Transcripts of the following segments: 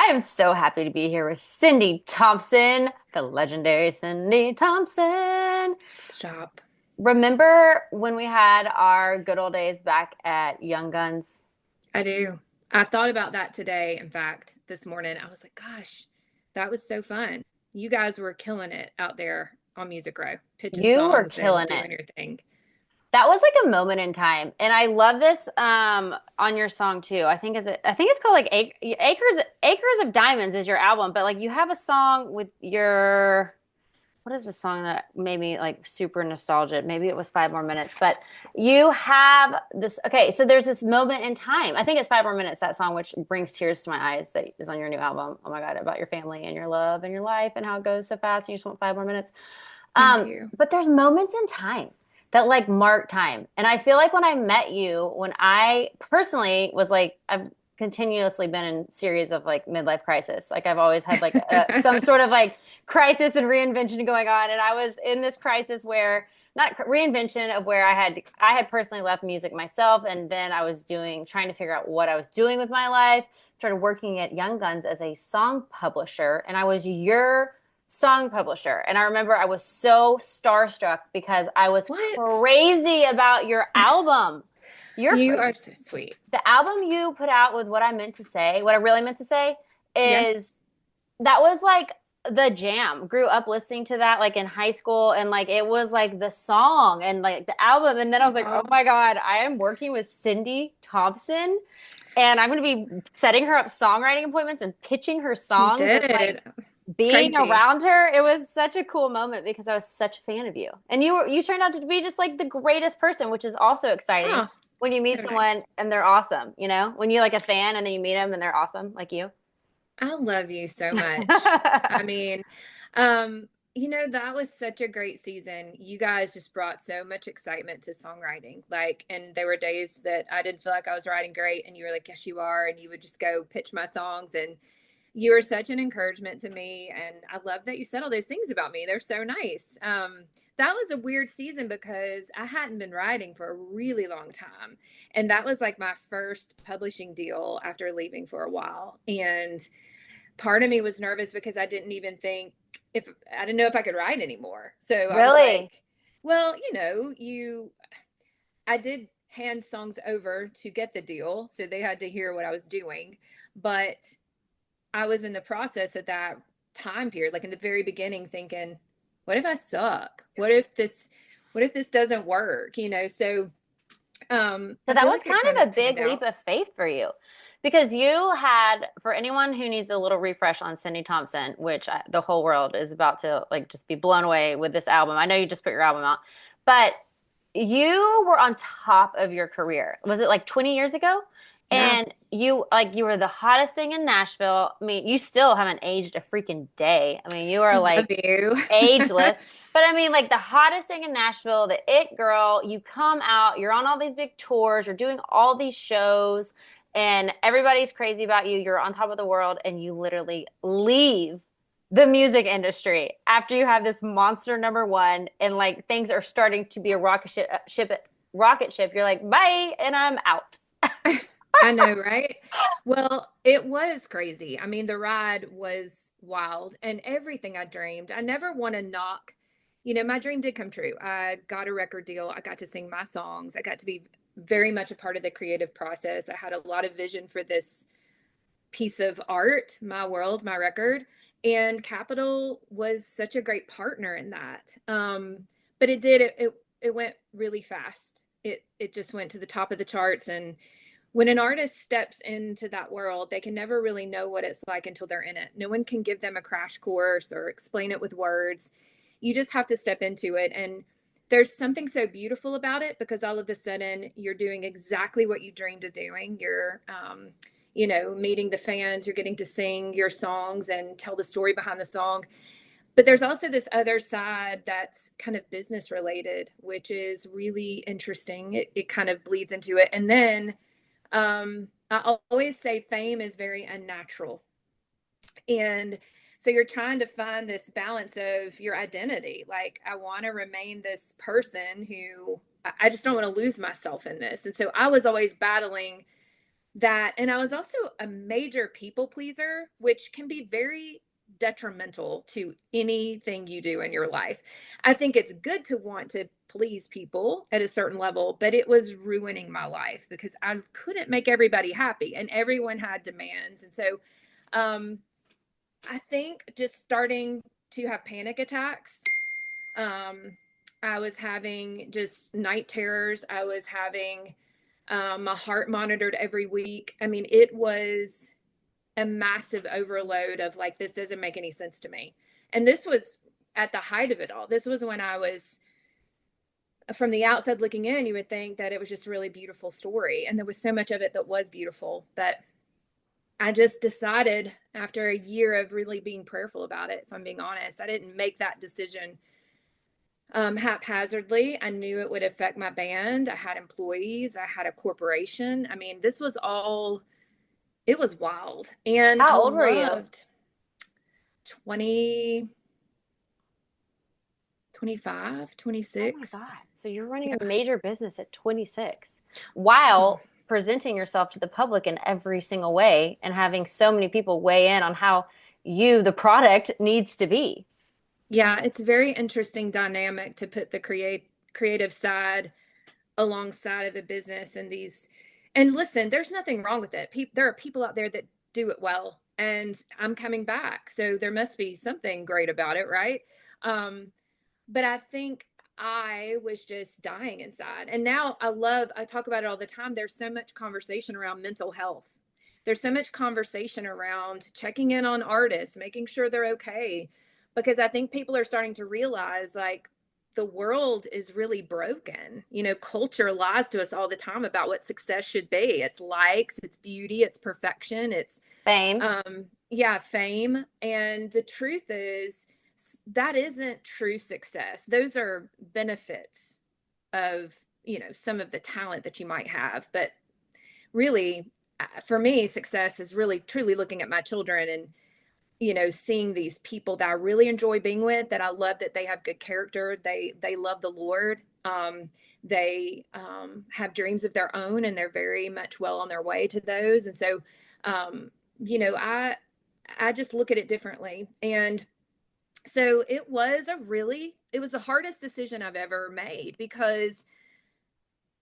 I am so happy to be here with Cyndi Thomson, the legendary Cyndi Thomson. Stop. Remember when we had our good old days back at Young Guns? I do. I thought about that today. In fact, this morning, I was like, gosh, that was so fun. You guys were killing it out there on Music Row, pitching You were songs and killing it. doing your thing. That was like a moment in time. And I love this on your song too. I think it's called like Acres of Diamonds is your album, but like you have a song with your what is the song that made me like super nostalgic? Maybe it was 5 More Minutes, but you have this. Okay, so there's this moment in time. I think it's 5 More Minutes, that song, which brings tears to my eyes that is on your new album. Oh my God, about your family and your love and your life and how it goes so fast and you just want 5 more minutes. Thank you. But there's moments in time that like mark time. And I feel like when I met you, when I personally was like, I've continuously been in series of like midlife crisis. Like I've always had like some sort of like crisis and reinvention going on. And I was in this crisis where not reinvention of where I had personally left music myself. And then I was trying to figure out what I was doing with my life, started working at Young Guns as a song publisher. And I was your song publisher. And I remember I was so starstruck because I was What? crazy about your album. Your You are so sweet. the album you put out with What I Meant to Say, what I really meant to say Yes. is that was like the jam. Grew up listening to that like in high school and like it was like the song and like the album. And then I was like, oh Oh, my God, I am working with Cyndi Thompson and I'm going to be setting her up songwriting appointments and pitching her you songs and like did. It's being crazy. around her. It was such a cool moment because I was such a fan of you. And you turned out to be just like the greatest person, which is also exciting Oh, when you so meet someone nice. and they're awesome, you know? When you're like a fan and then you meet them and they're awesome like you. I love you so much. I mean, that was such a great season. You guys just brought so much excitement to songwriting. Like, and there were days that I didn't feel like I was writing great, and you were like, yes, you are. And you would just go pitch my songs. And you were such an encouragement to me. And I love that you said all those things about me. They're so nice. That was a weird season because I hadn't been writing for a really long time. And that was like my first publishing deal after leaving for a while. And part of me was nervous because I didn't even think if I didn't know if I could write anymore. So I was Really? like, well, I did hand songs over to get the deal. So they had to hear what I was doing. But I was in the process at that time period, like in the very beginning, thinking, what if I suck? What if this doesn't work? So So I that feel was like it kind kind of of a big panned leap out. of faith for you because you had, for anyone who needs a little refresh on Cyndi Thompson, which the whole world is about to like just be blown away with this album. I know you just put your album out, but you were on top of your career. Was it like 20 years ago? Yeah. And you were the hottest thing in Nashville. I mean, you still haven't aged a freaking day. I mean, you are Love like you. ageless. But I mean, like the hottest thing in Nashville, the it girl, you come out, you're on all these big tours, you're doing all these shows, and everybody's crazy about you. You're on top of the world, and you literally leave the music industry after you have this monster number one, and like things are starting to be a rocket ship. You're like, bye, and I'm out. I know, right? Well, it was crazy. I mean, the ride was wild and everything I dreamed. I never want to knock, my dream did come true. I got a record deal. I got to sing my songs. I got to be very much a part of the creative process. I had a lot of vision for this piece of art, my world, my record. And Capitol was such a great partner in that. But it went really fast. It just went to the top of the charts. And when an artist steps into that world, they can never really know what it's like until they're in it. No one can give them a crash course or explain it with words. You just have to step into it. And there's something so beautiful about it because all of a sudden you're doing exactly what you dreamed of doing. You're meeting the fans, you're getting to sing your songs and tell the story behind the song. But there's also this other side that's kind of business related, which is really interesting. It kind of bleeds into it. And then I always say fame is very unnatural. And so you're trying to find this balance of your identity. Like, I want to remain this person who I just don't want to lose myself in this. And so I was always battling that, and I was also a major people pleaser, which can be very detrimental to anything you do in your life. I think it's good to want to please people at a certain level, but it was ruining my life because I couldn't make everybody happy and everyone had demands. And so um, I think just starting to have panic attacks. Um, I was having just night terrors. I was having my heart monitored every week. I mean, it was a massive overload of like, this doesn't make any sense to me. And this was at the height of it all. This was when I was, from the outside looking in, you would think that it was just a really beautiful story. And there was so much of it that was beautiful. But I just decided after a year of really being prayerful about it, if I'm being honest, I didn't make that decision haphazardly. I knew it would affect my band. I had employees, I had a corporation. I mean, this was all, it was wild. And I How old were you? loved 20, 25, Oh my 26. God. So you're running a Yeah. major business at 26 Oh, while presenting yourself to the public in every single way and having so many people weigh in on how you, the product, needs to be. yeah. It's a very interesting dynamic to put the creative side alongside of a business and these, and listen, there's nothing wrong with it. There are people out there that do it well, and I'm coming back. So there must be something great about it, right? Um, but I think I was just dying inside. And now I talk about it all the time. There's so much conversation around mental health. There's so much conversation around checking in on artists, making sure they're okay. Because I think people are starting to realize like the world is really broken. You know, culture lies to us all the time about what success should be. It's likes, it's beauty, it's perfection, it's Fame. yeah, fame. And the truth is that isn't true success. Those are benefits of, you know, some of the talent that you might have. But really, for me, success is really truly looking at my children and, you know, seeing these people that I really enjoy being with, that I love, that they have good character. They love the Lord. They have dreams of their own, and they're very much well on their way to those. And so, um, you know, I just look at it differently. And so it was the hardest decision I've ever made because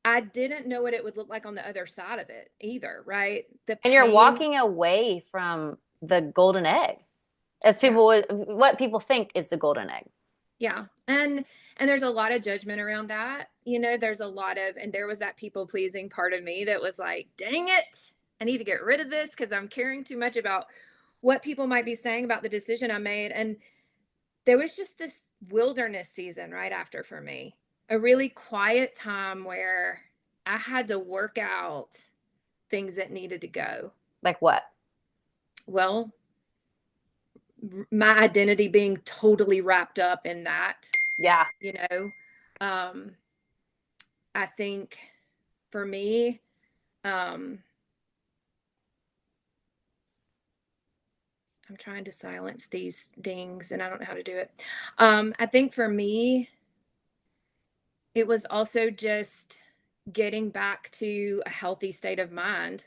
I didn't know what it would look like on the other side of it either, right? The And you're pain. walking away from the golden egg, as Yeah. people would, what people think is the golden egg. Yeah. And there's a lot of judgment around that. You know, there's a lot of, and there was that people pleasing part of me that was like, dang it, I need to get rid of this because I'm caring too much about what people might be saying about the decision I made. And there was just this wilderness season right after for me, a really quiet time where I had to work out things that needed to go. Like what? Well, my identity being totally wrapped up in that, Yeah. you know. Um, I think for me, um, I'm trying to silence these dings and I don't know how to do it. I think for me, it was also just getting back to a healthy state of mind,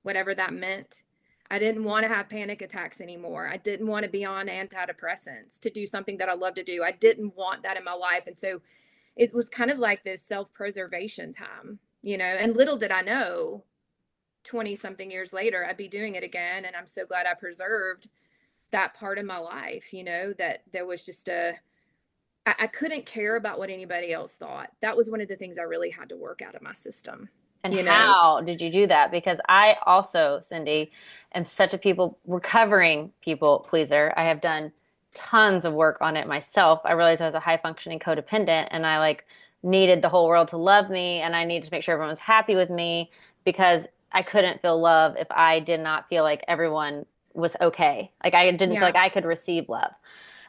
whatever that meant. I didn't want to have panic attacks anymore. I didn't want to be on antidepressants to do something that I love to do. I didn't want that in my life. And so it was kind of like this self-preservation time, you know, and little did I know 20 something years later, I'd be doing it again. And I'm so glad I preserved that part of my life, you know, that there was just I couldn't care about what anybody else thought. That was one of the things I really had to work out of my system, And you know? how did you do that? Because I also, Cyndi, am such a recovering people pleaser. I have done tons of work on it myself. I realized I was a high functioning codependent and I like needed the whole world to love me and I needed to make sure everyone was happy with me because I couldn't feel love if I did not feel like everyone was okay. Like I didn't feel Yeah. like I could receive love.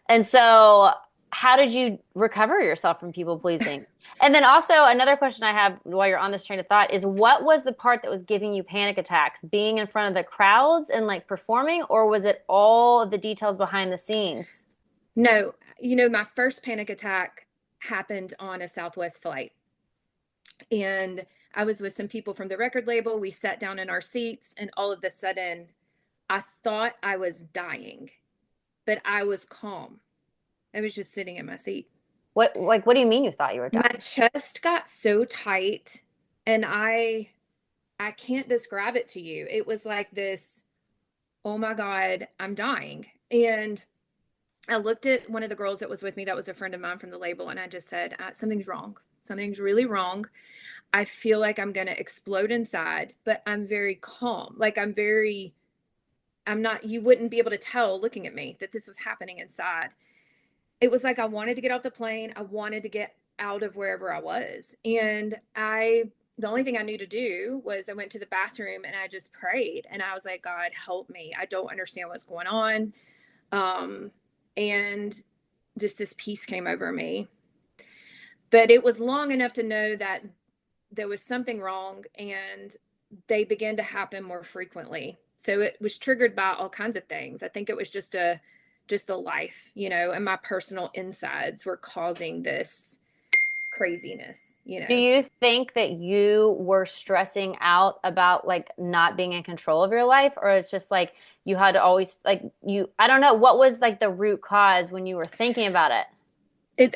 And so, how did you recover yourself from people pleasing? And then also another question I have while you're on this train of thought is what was the part that was giving you panic attacks? Being in front of the crowds and like performing, or was it all of the details behind the scenes? No, you know, my first panic attack happened on a Southwest flight. And I was with some people from the record label. We sat down in our seats, and all of a sudden, I thought I was dying, but I was calm. I was just sitting in my seat. What do you mean you thought you were My dying? chest got so tight, and I can't describe it to you. It was like this, oh my God, I'm dying. And I looked at one of the girls that was with me, that was a friend of mine from the label, and I just said, something's wrong. Something's really wrong. I feel like I'm going to explode inside, but I'm very calm. Like I'm not, you wouldn't be able to tell looking at me that this was happening inside. It was like I wanted to get off the plane. I wanted to get out of wherever I was. And the only thing I knew to do was I went to the bathroom and I just prayed. And I was like, God, help me. I don't understand what's going on. And just this peace came over me. But it was long enough to know that there was something wrong, and they began to happen more frequently. So it was triggered by all kinds of things. I think it was just the life, and my personal insides were causing this craziness. Do you think that you were stressing out about like not being in control of your life, or it's just like you had to always like I don't know, what was like the root cause when you were thinking about it?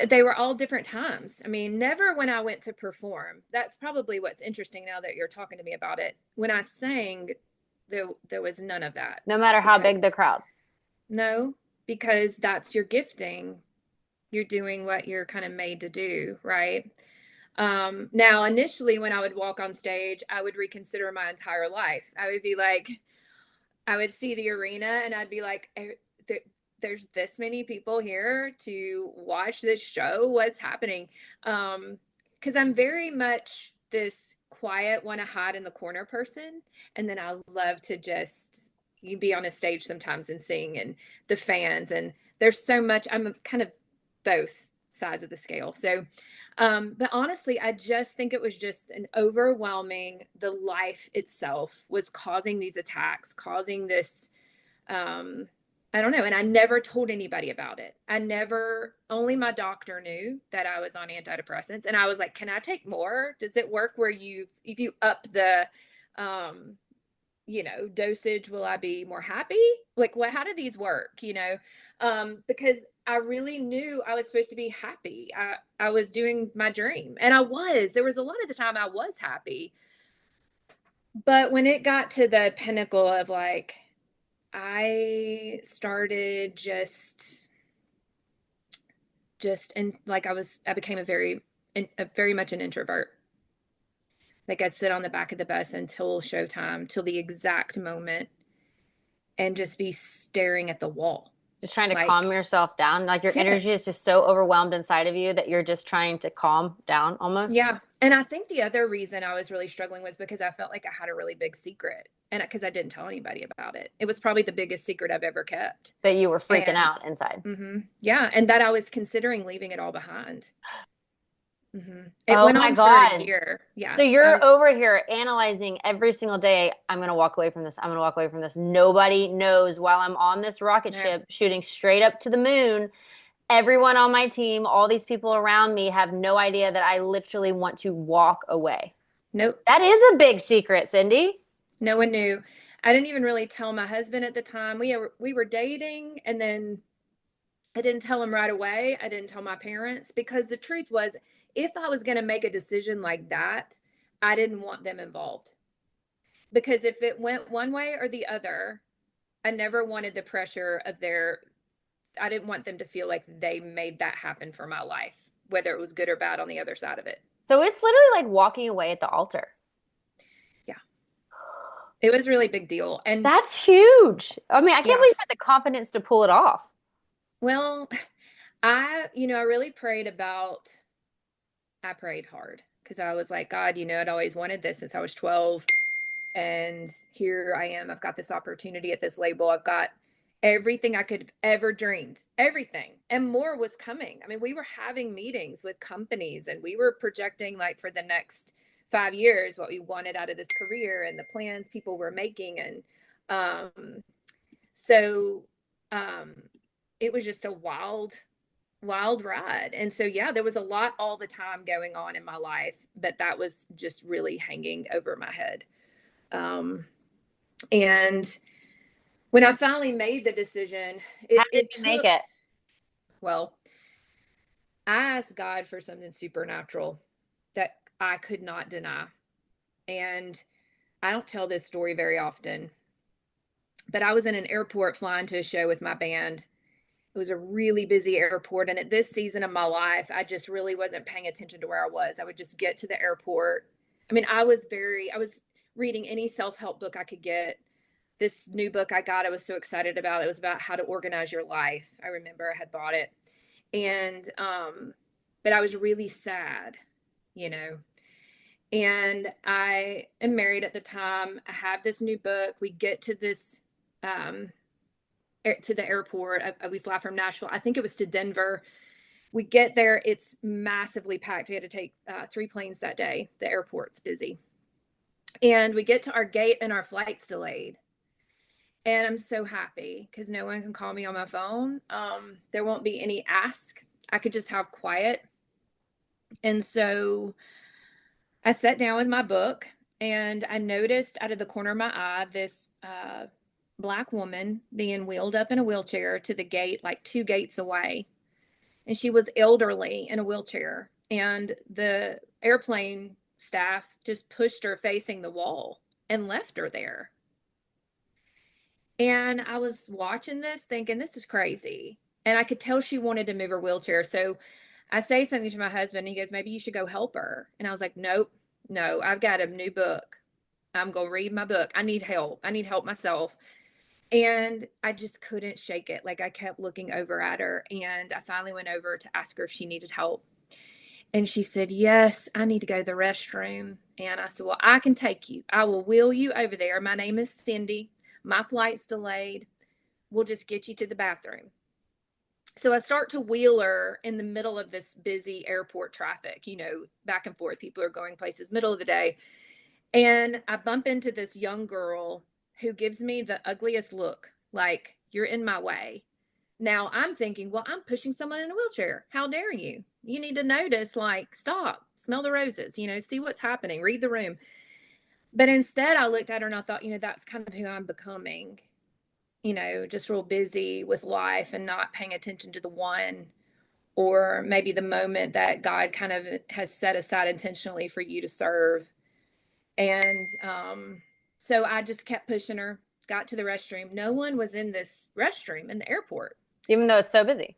They were all different times. I mean, never when I went to perform. That's probably what's interesting now that you're talking to me about it. When I sang, there was none of that. No matter how Because big the crowd. no, because that's your gifting. You're doing what you're kind of made to do, right? Now, initially, when I would walk on stage, I would reconsider my entire life. I would be like, I would see the arena and I'd be like, there's this many people here to watch this show. What's happening? Because I'm very much this quiet, want to hide in the corner person. And then I love to just you be on a stage sometimes and sing, and the fans. And there's so much, I'm kind of both sides of the scale. So, but honestly, I just think it was just an overwhelming, the life itself was causing these attacks, causing this, I don't know. And I never told anybody about it. Only my doctor knew that I was on antidepressants. And I was like, can I take more? Does it work where if you up the, dosage, will I be more happy? Like, how do these work? Because I really knew I was supposed to be happy. I was doing my dream, and there was a lot of the time I was happy. But when it got to the pinnacle of like, I started and like I became a very much an introvert. Like I'd sit on the back of the bus until showtime, till the exact moment, and just be staring at the wall. Just trying to calm Like, yourself down. Like your energy is yes. just so overwhelmed inside of you that you're just trying to calm down almost. Yeah. And I think the other reason I was really struggling was because I felt like I had a really big secret. And because I didn't tell anybody about it. It was probably the biggest secret I've ever kept. That you were freaking And out inside. yeah, and that I was considering leaving it all behind. It Oh went my on for a God. year. Yeah. So I you're was, over here analyzing every single day. I'm going to walk away from this. I'm going to walk away from this. Nobody knows while I'm on this rocket no, ship shooting straight up to the moon. Everyone on my team, all these people around me have no idea that I literally want to walk away. nope. That is a big secret, Cyndi. No one knew. I didn't even really tell my husband at the time. We were dating, and then I didn't tell him right away. I didn't tell my parents because the truth was, if I was going to make a decision like that, I didn't want them involved. Because if it went one way or the other, I never wanted the pressure of I didn't want them to feel like they made that happen for my life, whether it was good or bad on the other side of it. So it's literally like walking away at the altar. Yeah. It was a really big deal. And That's huge. I mean, I can't yeah, believe you had the confidence to pull it off. well, I really I prayed hard because I was like, God, I'd always wanted this since I was 12. And here I am. I've got this opportunity at this label. I've got everything I could ever dreamed, everything. And more was coming. I mean, we were having meetings with companies, and we were projecting like for the next 5 years what we wanted out of this career and the plans people were making. And so um, it was just a wild wild ride. And so, yeah, there was a lot all the time going on in my life, but that was just really hanging over my head. Um, and when I finally made the decision, How did it you make took, it? well, I asked God for something supernatural that I could not deny. And I don't tell this story very often, but I was in an airport flying to a show with my band. It was a really busy airport. And at this season of my life, I just really wasn't paying attention to where I was. I would just get to the airport. I mean, I was reading any self help book I could get. This new book I got, I was so excited about. It was about how to organize your life. I remember I had bought it. And, but I was really sad, you know. And I am married at the time. I have this new book. We get to this, um, to the airport. We fly from Nashville. I think it was to Denver. We get there. It's massively packed. We had to take 3 planes that day. The airport's busy. And we get to our gate and our flight's delayed. And I'm so happy because no one can call me on my phone. There won't be any ask. I could just have quiet. And so I sat down with my book and I noticed out of the corner of my eye this Black woman being wheeled up in a wheelchair to the gate, like 2 gates away. And she was elderly in a wheelchair. And the airplane staff just pushed her facing the wall and left her there. And I was watching this thinking, this is crazy. And I could tell she wanted to move her wheelchair. So I say something to my husband, and he goes, maybe you should go help her. And I was like, nope, no, I've got a new book. I'm going to read my book. I need help. I need help myself. And I just couldn't shake it. Like I kept looking over at her. And I finally went over to ask her if she needed help. And she said, yes, I need to go to the restroom. And I said, well, I can take you. I will wheel you over there. My name is Cyndi. My flight's delayed. We'll just get you to the bathroom. So I start to wheel her in the middle of this busy airport traffic, you know, back and forth. People are going places, middle of the day. And I bump into this young girl who gives me the ugliest look, like, you're in my way. Now I'm thinking, well, I'm pushing someone in a wheelchair. How dare you? You need to notice, like, stop, smell the roses, you know, see what's happening, read the room. But instead, I looked at her and I thought, you know, that's kind of who I'm becoming, you know, just real busy with life and not paying attention to the one or maybe the moment that God kind of has set aside intentionally for you to serve. And so I just kept pushing her, got to the restroom. No one was in this restroom in the airport. Even though it's so busy.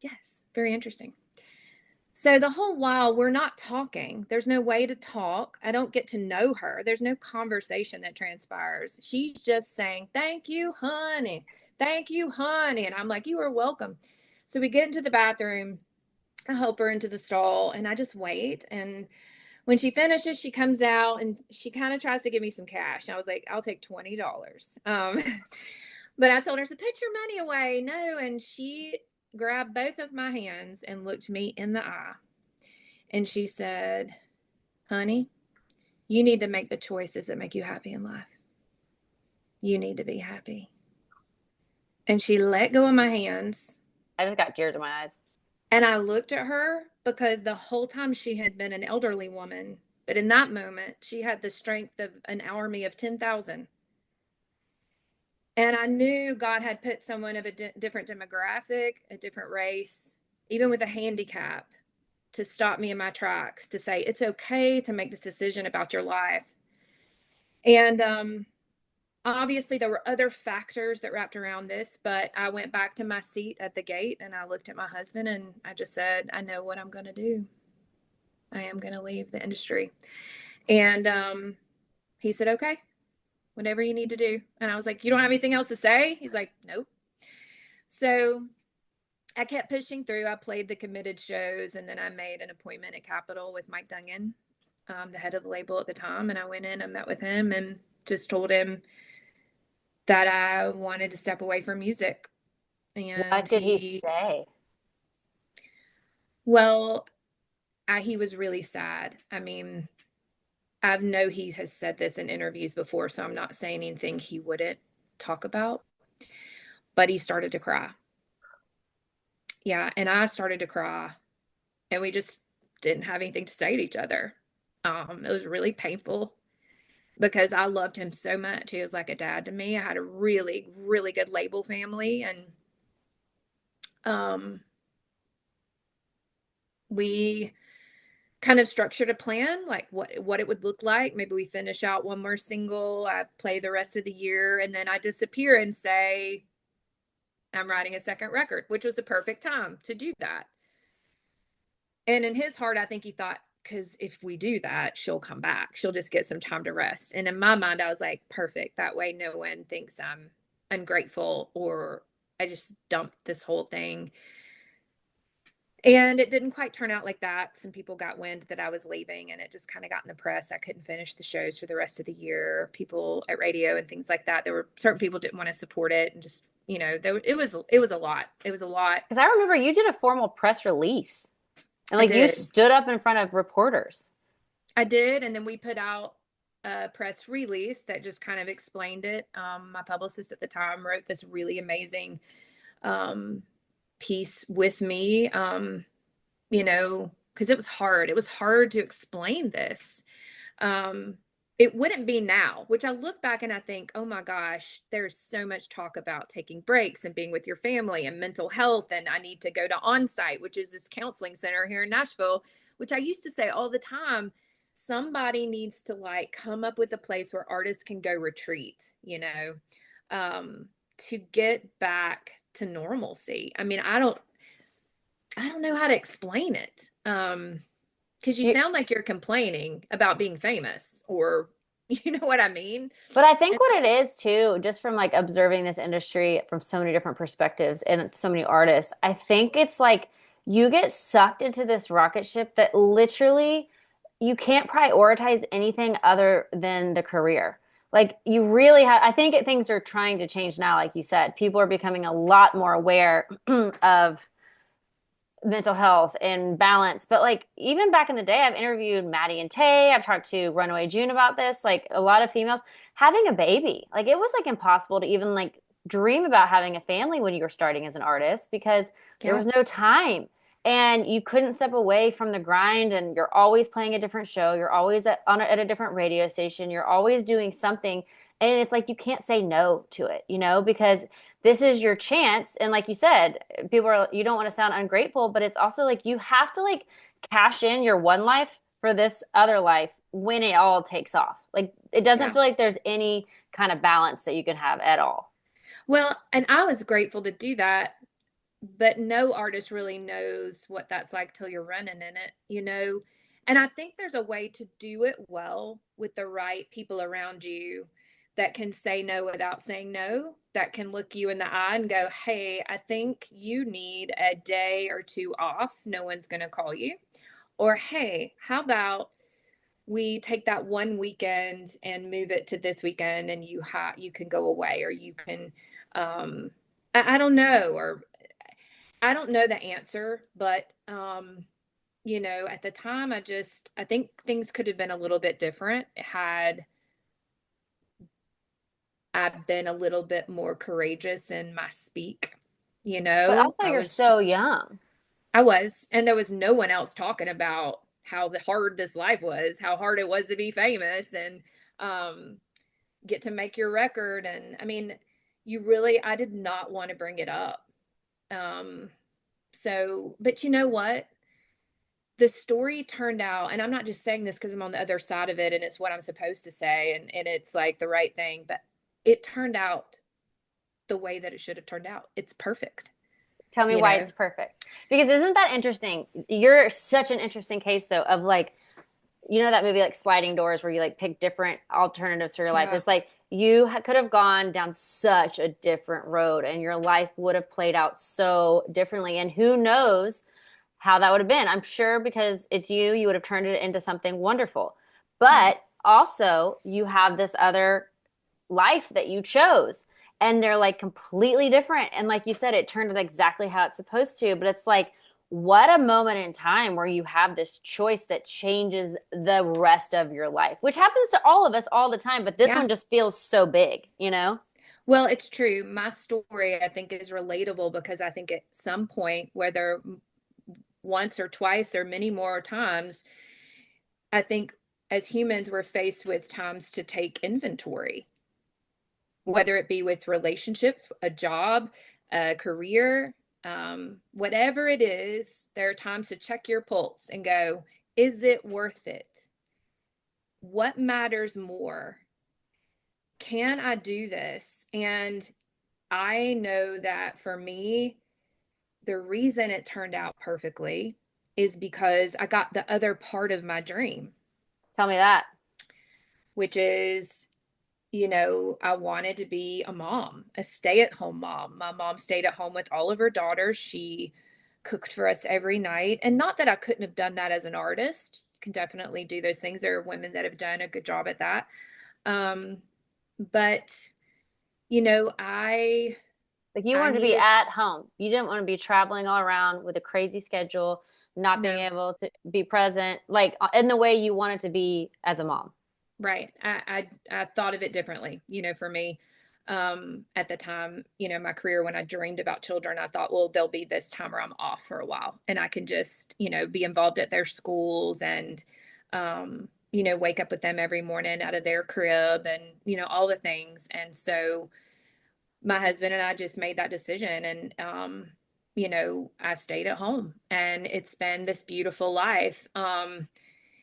Yes, very interesting. So the whole while we're not talking, there's no way to talk. I don't get to know her. There's no conversation that transpires. She's just saying, thank you, honey. Thank you, honey. And I'm like, you are welcome. So we get into the bathroom. I help her into the stall and I just wait. And when she finishes, she comes out and she kind of tries to give me some cash. I was like, I'll take $20. But I told her to put your money away. No. And she grabbed both of my hands and looked me in the eye. And she said, honey, you need to make the choices that make you happy in life. You need to be happy. And she let go of my hands. I just got tears in my eyes. And I looked at her because the whole time she had been an elderly woman. But in that moment, she had the strength of an army of 10,000. And I knew God had put someone of a different demographic, a different race, even with a handicap, to stop me in my tracks, to say, it's okay to make this decision about your life. And obviously, there were other factors that wrapped around this, but I went back to my seat at the gate and I looked at my husband and I just said, I know what I'm going to do. I am going to leave the industry. And he said, okay, whatever you need to do. And I was like, you don't have anything else to say? He's like, nope. So I kept pushing through. I played the committed shows and then I made an appointment at Capitol with Mike Dungan, the head of the label at the time. And I went in and met with him and just told him that I wanted to step away from music. What And did he say? well, he was really sad. I mean, I know he has said this in interviews before, so I'm not saying anything he wouldn't talk about, but he started to cry. Yeah, and I started to cry, and we just didn't have anything to say to each other. It was really painful because I loved him so much. He was like a dad to me. I had a really, really good label family, and um, we kind of structured a plan, like what it would look like. Maybe we finish out one more single, I play the rest of the year, and then I disappear and say I'm writing a second record, which was the perfect time to do that. And in his heart, I think he thought, because if we do that, she'll come back. She'll just get some time to rest. And in my mind, I was like, perfect. That way, no one thinks I'm ungrateful or I just dumped this whole thing. And it didn't quite turn out like that. Some people got wind that I was leaving, and it just kind of got in the press. I couldn't finish the shows for the rest of the year. People at radio and things like that. There were certain people didn't want to support it, and just it was a lot. It was a lot. Because I remember you did a formal press release and I like you did. stood up in front of reporters. I did, and then we put out a press release that just kind of explained it. My publicist at the time wrote this really amazing um, piece with me, because it was hard. It was hard to explain this. Um, it wouldn't be now, which I look back and I think, oh my gosh, there's so much talk about taking breaks and being with your family and mental health. And I need to go to Onsite, which is this counseling center here in Nashville, which I used to say all the time. Somebody needs to like come up with a place where artists can go retreat, um, to get back to normalcy. I mean, I don't know how to explain it. Because you You, sound like you're complaining about being famous, or you know what I mean? but I think And what it is too, just from like observing this industry from so many different perspectives and so many artists, I think it's like you get sucked into this rocket ship that literally you can't prioritize anything other than the career. Like you really have, I think things are trying to change now, like you said. People are becoming a lot more aware of mental health and balance. But like even back in the day, I've interviewed Maddie and Tay. I've talked to Runaway June about this. Like a lot of females having a baby. Like it was like impossible to even like dream about having a family when you were starting as an artist because there yeah, was no time. And you couldn't step away from the grind, and you're always playing a different show. You're always at a different radio station. You're always doing something. And it's like you can't say no to it, because this is your chance. And like you said, you don't want to sound ungrateful, but it's also like you have to like cash in your one life for this other life when it all takes off. Like it doesn't yeah. feel like there's any kind of balance that you can have at all. Well, and I was grateful to do that, but no artist really knows what that's like till you're running in it. And I think there's a way to do it well with the right people around you that can say no without saying no, that can look you in the eye and go, hey, I think you need a day or two off. No one's going to call you. Or, hey, how about we take that one weekend and move it to this weekend, and you can go away, or you can I don't know, or I don't know the answer, but at the time I think things could have been a little bit different had I been a little bit more courageous in my speak. But also, I you're was so just young. I was, and there was no one else talking about how hard this life was, how hard it was to be famous and um get to make your record. And I mean, I did not want to bring it up. Um but you know what? The story turned out, and I'm not just saying this because I'm on the other side of it and it's what I'm supposed to say, and it's like the right thing, but it turned out the way that it should have turned out. It's perfect, Tell me you why know? it's perfect. Because isn't that interesting? You're such an interesting case, though, of like, that movie like Sliding Doors where you like pick different alternatives for your life. Yeah. It's like you could have gone down such a different road and your life would have played out so differently. And who knows how that would have been. I'm sure because it's you would have turned it into something wonderful. Yeah. But also, you have this other life that you chose. And they're like completely different. And like you said, it turned out exactly how it's supposed to. But it's like, what a moment in time where you have this choice that changes the rest of your life, which happens to all of us all the time. But this Yeah. one just feels so big, you know? Well, it's true. My story, I think, is relatable because I think at some point, whether once or twice or many more times, I think as humans, we're faced with times to take inventory, whether it be with relationships, a job, a career, whatever it is, there are times to check your pulse and go, is it worth it? What matters more? Can I do this? And I know that for me, the reason it turned out perfectly is because I got the other part of my dream, Tell me that. which is, I wanted to be a mom, a stay-at-home mom. My mom stayed at home with all of her daughters. She cooked for us every night. And not that I couldn't have done that as an artist. Can definitely do those things. There are women that have done a good job at that. Um, but I Like you I wanted to be needed at home. You didn't want to be traveling all around with a crazy schedule, not being no. able to be present, like in the way you wanted to be as a mom. Right. I thought of it differently. For me, at the time, my career when I dreamed about children, I thought, well, there'll be this time where I'm off for a while and I can just, be involved at their schools and wake up with them every morning out of their crib and, all the things. And so my husband and I just made that decision and I stayed at home and it's been this beautiful life.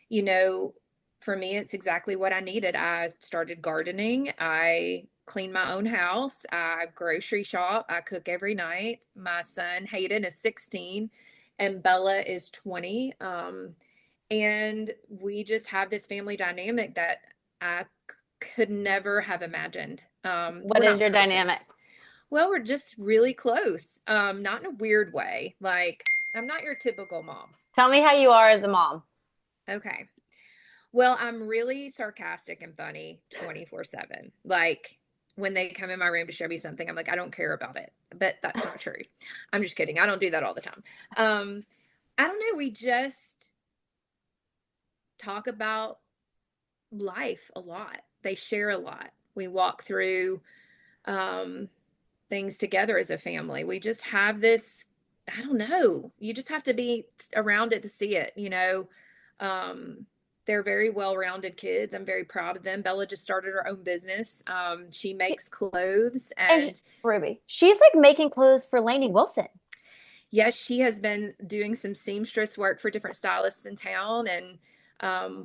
You know, for me, it's exactly what I needed. I started gardening. I clean my own house. I grocery shop. I cook every night. My son Hayden is 16 and Bella is 20. And we just have this family dynamic that I could never have imagined. What We're is not your dynamic? perfect. Well, we're just really close. Not in a weird way. Like, I'm not your typical mom. Tell me how you are as a mom. Okay. Well, I'm really sarcastic and funny 24/7. Like when they come in my room to show me something, I'm like, I don't care about it. But that's not true. I'm just kidding. I don't do that all the time. Um, I don't know. We just talk about life a lot. They share a lot. We walk through um, things together as a family. We just have this, I don't know, you just have to be around it to see it. Um, they're very well-rounded kids. I'm very proud of them. Bella just started her own business. She makes clothes And and Ruby, she's like making clothes for Lainey Wilson. yes, she has been doing some seamstress work for different stylists in town and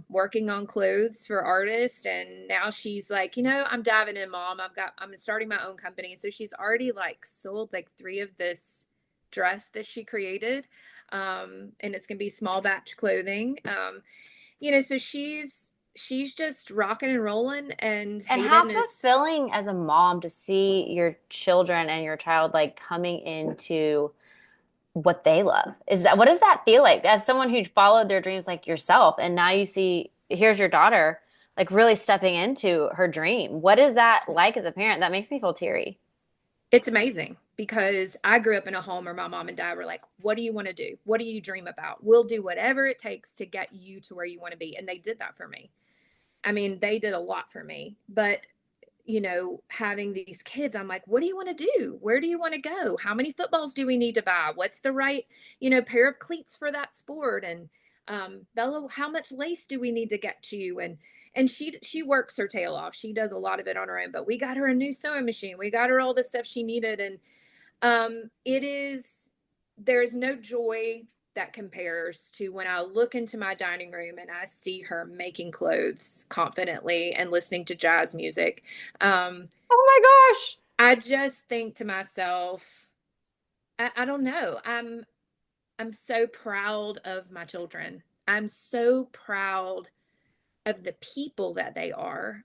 working on clothes for artists. And now she's like, I'm diving in, mom. I'm starting my own company. So she's already like sold like 3 of this dress that she created. And it's going to be small batch clothing. So she's just rocking and rolling. And And how Hayden is, fulfilling as a mom to see your children and your child like coming into what they love. Is that what does that feel like as someone who followed their dreams like yourself and now you see here's your daughter like really stepping into her dream. What is that like as a parent? That makes me feel teary. it's amazing because I grew up in a home where my mom and dad were like, what do you want to do? What do you dream about? We'll do whatever it takes to get you to where you want to be. And they did that for me. I mean, they did a lot for me. But, having these kids, I'm like, what do you want to do? Where do you want to go? How many footballs do we need to buy? What's the right, pair of cleats for that sport? And Bella, how much lace do we need to get you? And she works her tail off. She does a lot of it on her own, but we got her a new sewing machine. We got her all the stuff she needed. And there's no joy that compares to when I look into my dining room and I see her making clothes confidently and listening to jazz music. Um, Oh my gosh. I just think to myself, I don't know. I'm so proud of my children. I'm so proud of the people that they are.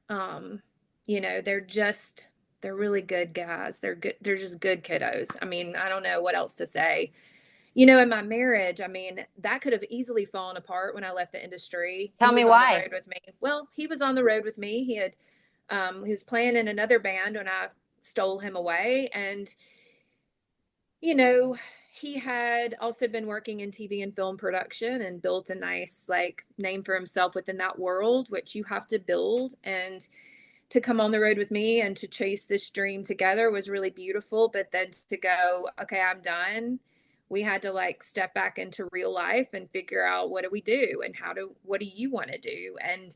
They're really good guys. They're good. They're just good kiddos. I mean, I don't know what else to say. In my marriage, I mean, that could have easily fallen apart when I left the industry. Tell He me was on the why. road with me. Well, he was on the road with me. He was playing in another band when I stole him away. And, you know, he had also been working in TV and film production and built a nice like name for himself within that world, which you have to build. And to come on the road with me and to chase this dream together was really beautiful. But then to go, okay, I'm done. We had to like step back into real life and figure out what do we do and what do you want to do? And,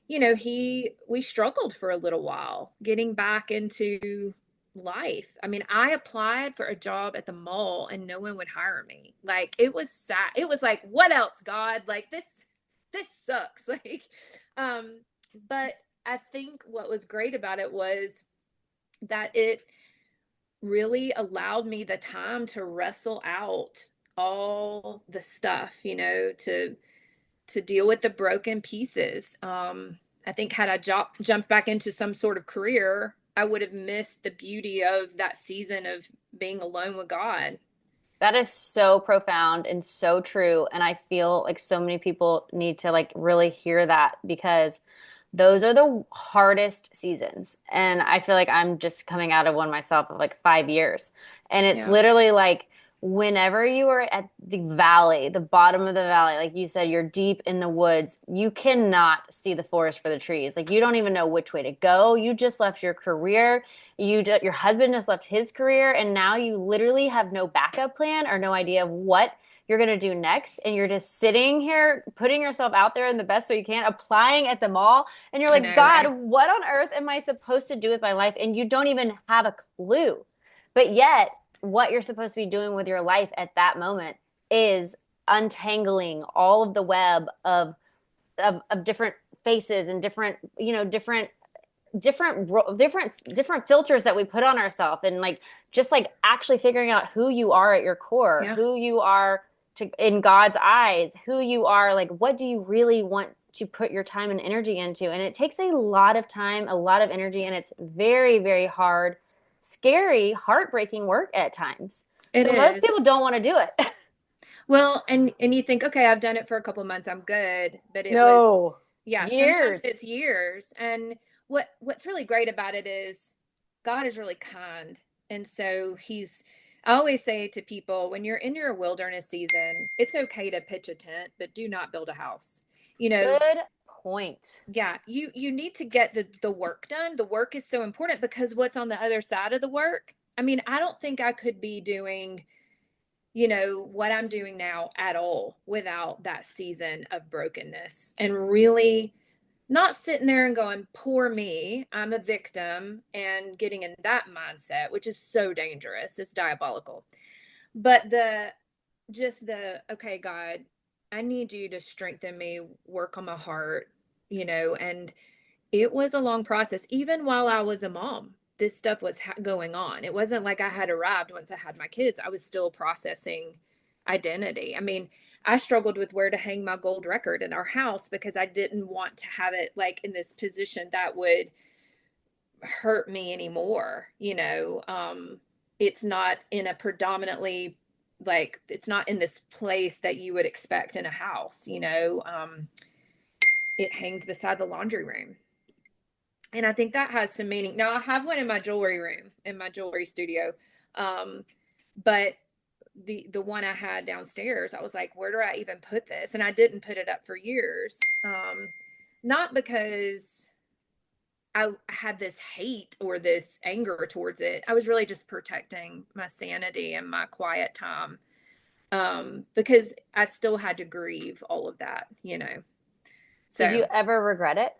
we struggled for a little while getting back into life. I mean, I applied for a job at the mall and no one would hire me. Like it was sad. It was like, what else, God? Like this sucks. Like, um, but I think what was great about it was that it really allowed me the time to wrestle out all the stuff, to deal with the broken pieces. I think had I jumped back into some sort of career, I would have missed the beauty of that season of being alone with God. That is so profound and so true. And I feel like so many people need to like really hear that because those are the hardest seasons. And I feel like I'm just coming out of one myself of like 5 years. And it's Yeah, literally like whenever you are at the valley, the bottom of the valley, like you said, you're deep in the woods, you cannot see the forest for the trees. Like you don't even know which way to go. You just left your career. Your husband just left his career, and now you literally have no backup plan or no idea of what you're going to do next. And you're just sitting here, putting yourself out there in the best way you can, applying at the mall. And you're I like, know, God, right? what on earth am I supposed to do with my life? And you don't even have a clue. But yet, what you're supposed to be doing with your life at that moment is untangling all of the web of different faces and different, different filters that we put on ourselves, and like just like actually figuring out who you are at your core, Yeah, who you are in God's eyes, who you are, like what do you really want to put your time and energy into. And it takes a lot of time, a lot of energy, and it's very, very hard, scary, heartbreaking work at times. it So most people is. don't want to do it. Well, and you think, okay, I've done it for a couple months, I'm good. But it was, No. yeah, sometimes Years. it's years. And what's really great about it is God is really kind. And so I always say to people, when you're in your wilderness season, it's okay to pitch a tent, but do not build a house. You know, Good point. yeah, you need to get the work done. The work is so important because what's on the other side of the work? I mean, I don't think I could be doing what I'm doing now at all without that season of brokenness and really not sitting there and going, poor me, I'm a victim, and getting in that mindset, which is so dangerous. It's diabolical. But okay, God, I need you to strengthen me, work on my heart, and it was a long process. Even while I was a mom, this stuff was going on. It wasn't like I had arrived once I had my kids. I was still processing identity. I mean, I struggled with where to hang my gold record in our house because I didn't want to have it like in this position that would hurt me anymore. It's not in a predominantly like it's not in this place that you would expect in a house. It hangs beside the laundry room, and I think that has some meaning. Now I have one in my jewelry room, in my jewelry studio. But the one I had downstairs, I was like, where do I even put this? And I didn't put it up for years. Not because I had this hate or this anger towards it. I was really just protecting my sanity and my quiet time. Because I still had to grieve all of that. Did you So ever regret it?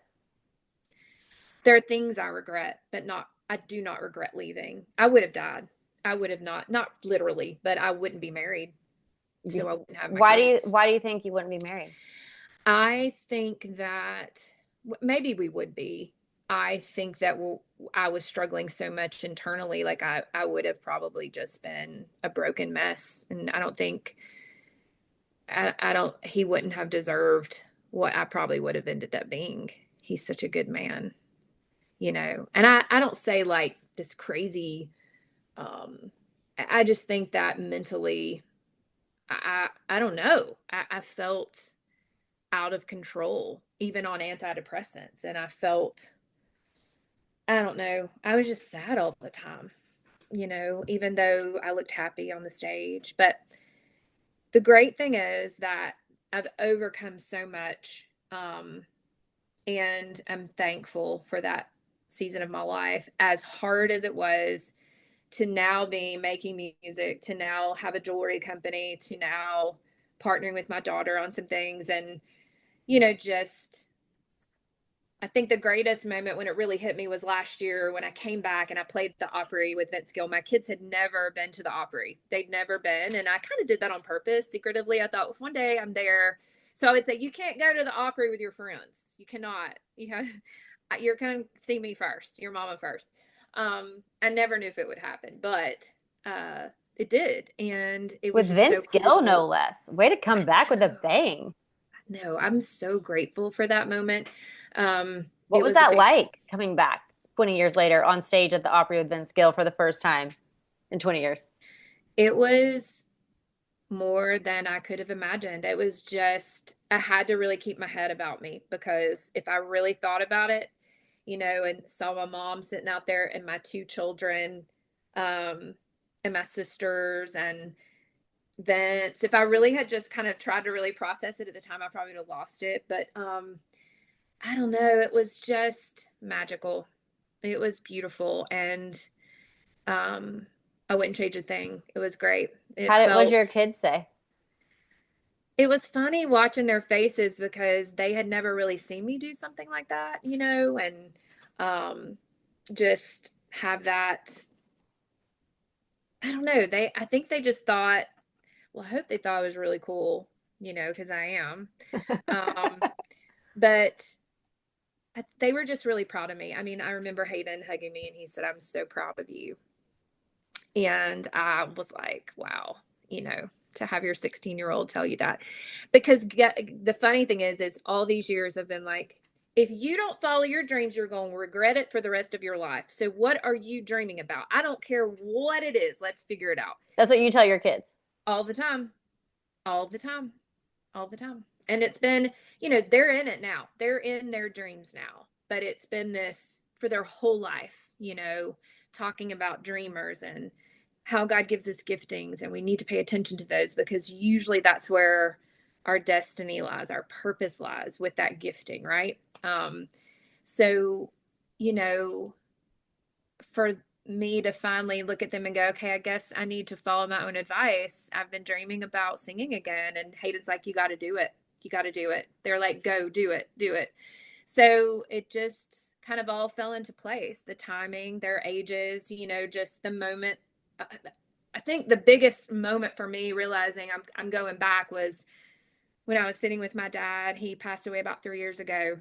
there are things I regret, but I do not regret leaving. I would have died. I would have not literally, but I wouldn't be married. So I wouldn't have my kids. Why do you think you wouldn't be married? I think that maybe we would be. I think that I was struggling so much internally, like I would have probably just been a broken mess. And I don't, he wouldn't have deserved what I probably would have ended up being. He's such a good man. And I don't say like this crazy, um, I just think that mentally, I don't know. I felt out of control, even on antidepressants. And I don't know, I was just sad all the time, even though I looked happy on the stage. But the great thing is that I've overcome so much. And I'm thankful for that season of my life, as hard as it was to now be making music, to now have a jewelry company, to now partnering with my daughter on some things. And, just I think the greatest moment when it really hit me was last year when I came back and I played the Opry with Vince Gill. My kids had never been to the Opry. They'd never been. And I kind of did that on purpose secretively. I thought, if one day I'm there. So I would say, you can't go to the Opry with your friends. You cannot. You're going to see me first, your mama first. I never knew if it would happen, but it did. And it was With just so Vince Gill, no cool. less. Way to come back with a bang. No, I'm so grateful for that moment. What It was was a that big, like coming back 20 years later on stage at the Opry with Vince Gill for the first time in 20 years? it was more than I could have imagined. It was just, I had to really keep my head about me, because if I really thought about it, and saw my mom sitting out there and my two children, um, and my sisters and Vince, if I really had just kind of tried to really process it at the time, I probably would have lost it. But I don't know, it was just magical. It was beautiful. And um, I wouldn't change a thing. It was great. It What did your felt kids say? It was funny watching their faces, because they had never really seen me do something like that, and um, just have that. I don't know. I think they just thought, well, I hope they thought I was really cool, because I am. Um, but they were just really proud of me. I mean, I remember Hayden hugging me and he said, "I'm so proud of you." And I was like, wow, to have your 16-year-old tell you that. Because the funny thing is all these years have been like, if you don't follow your dreams, you're going to regret it for the rest of your life. So what are you dreaming about? I don't care what it is. Let's figure it out. That's what you tell your kids. All the time, all the time, all the time. And it's been, they're in it now. They're in their dreams now. But it's been this for their whole life, talking about dreamers and how God gives us giftings, and we need to pay attention to those, because usually that's where our destiny lies, our purpose lies, with that gifting, right? So, you know, for me to finally look at them and go, okay, I guess I need to follow my own advice. I've been dreaming about singing again. And Hayden's like, you got to do it. You got to do it. They're like, go do it, do it. So it just kind of all fell into place. The timing, their ages, just the moment. I think the biggest moment for me realizing I'm going back was when I was sitting with my dad. He passed away about 3 years ago.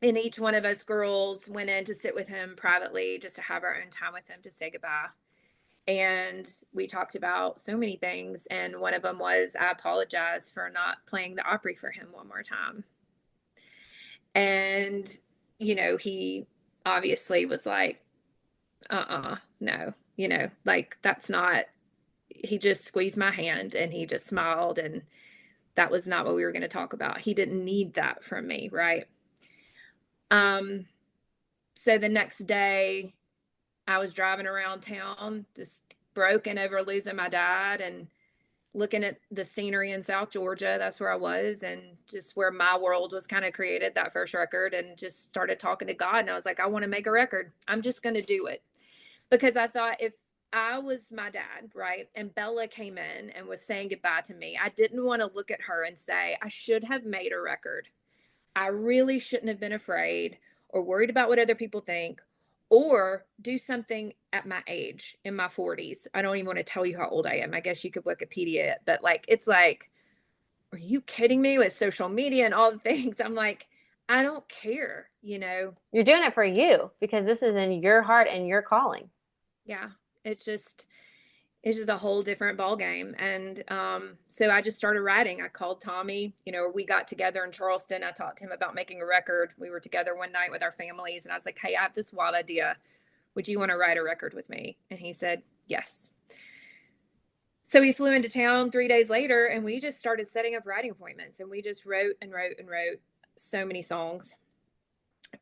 And each one of us girls went in to sit with him privately, just to have our own time with him, to say goodbye. And we talked about so many things. And one of them was, I apologize for not playing the Opry for him one more time. And, he obviously was like, no, like that's not, he just squeezed my hand and he just smiled. And that was not what we were going to talk about. He didn't need that from me. Right. Um, so the next day I was driving around town, just broken over losing my dad, and looking at the scenery in South Georgia. That's where I was, and just where my world was kind of created, that first record, and just started talking to God. And I was like, I want to make a record. I'm just going to do it. Because I thought, if I was my dad, right, and Bella came in and was saying goodbye to me, I didn't want to look at her and say, I should have made a record. I really shouldn't have been afraid or worried about what other people think, or do something at my age, in my 40s. I don't even want to tell you how old I am. I guess you could Wikipedia it, but like, it's like, are you kidding me, with social media and all the things? I'm like, I don't care. You're doing it for you because this is in your heart and your calling. Yeah. It's just, it's just a whole different ball game. And so I just started writing. I called Tommy. We got together in Charleston. I talked to him about making a record. We were together one night with our families, and I was like, hey, I have this wild idea. Would you want to write a record with me? And he said yes. So we flew into town 3 days later, and we just started setting up writing appointments, and we just wrote and wrote and wrote so many songs.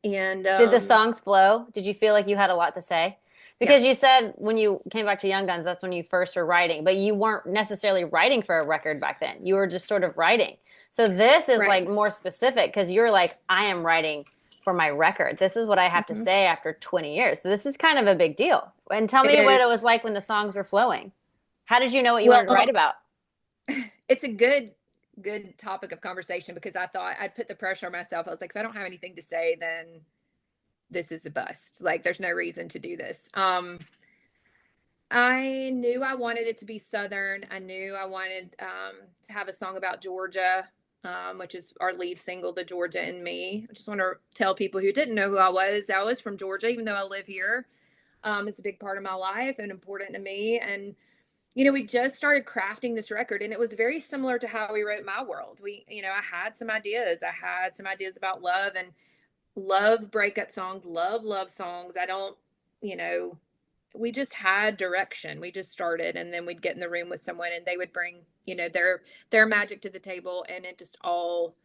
And Did the songs flow? Did you feel like you had a lot to say? yeah, Because you said when you came back to Young Guns, that's when you first were writing, but you weren't necessarily writing for a record back then. You were just sort of writing. So this is right. like more specific because you're like, I am writing for my record. This is what I have to Hmm. say after 20 years. So this is kind of a big deal. And tell It me what it was is. like when the songs were flowing. How did you know what you wanted to write Well, about? it's a good topic of conversation because I thought I'd put the pressure on myself. I was like, if I don't have anything to say, then this is a bust. Like there's no reason to do this. I knew I wanted it to be Southern. I knew I wanted to have a song about Georgia, which is our lead single, The Georgia and Me. I just want to tell people who didn't know who I was. I was from Georgia, even though I live here. It's a big part of my life and important to me. And, we just started crafting this record, and it was very similar to how we wrote My World. I had some ideas. I had some ideas about love and love breakup songs, love songs. I don't, you know, we just had direction. We just started, and then we'd get in the room with someone and they would bring, their magic to the table, and it just all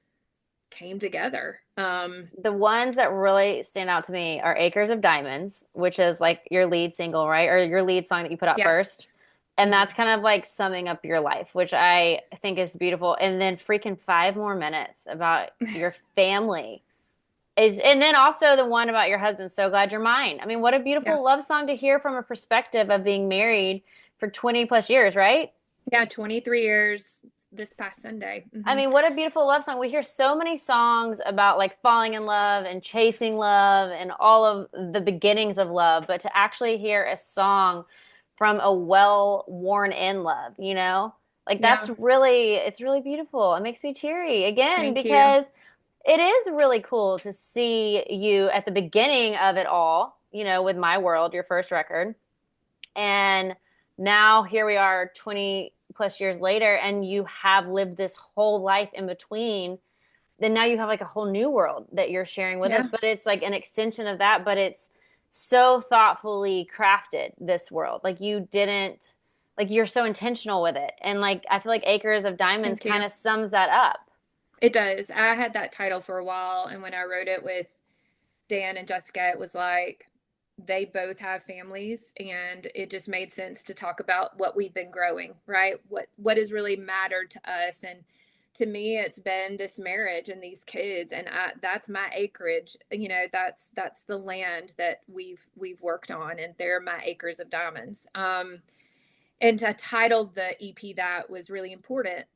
came together. The ones that really stand out to me are Acres of Diamonds, which is like your lead single, right? Or your lead song that you put out Yes. first. And Hmm. that's kind of like summing up your life, which I think is beautiful. And then freaking 5 more minutes about your family. And then also the one about your husband, So Glad You're Mine. I mean, what a Yeah. beautiful love song to hear from a perspective of being married for 20 plus years, right? Yeah. 23 years this past Sunday. I Hmm. mean, what a beautiful love song. We hear so many songs about like falling in love and chasing love and all of the beginnings of love, but to actually hear a song from a well worn in love, like Yeah. it's really beautiful. It makes me teary again Thank you. because it is really cool to see you at the beginning of it all, with My World, your first record. And now here we are 20 plus years later, and you have lived this whole life in between. Then now you have like a whole new world that you're sharing with us, Yeah. but it's like an extension of that, but it's so thoughtfully crafted, this world. Like you didn't, like you're so intentional with it. And like I feel like Acres of Diamonds Thank kind you. of sums that up. It does. I had that title for a while, and when I wrote it with Dan and Jessica, it was like they both have families, and it just made sense to talk about what we've been growing, right? What has really mattered to us. And to me, it's been this marriage and these kids, and that's my acreage. That's the land that we've worked on, and they're my acres of diamonds. And I titled the EP that was really important.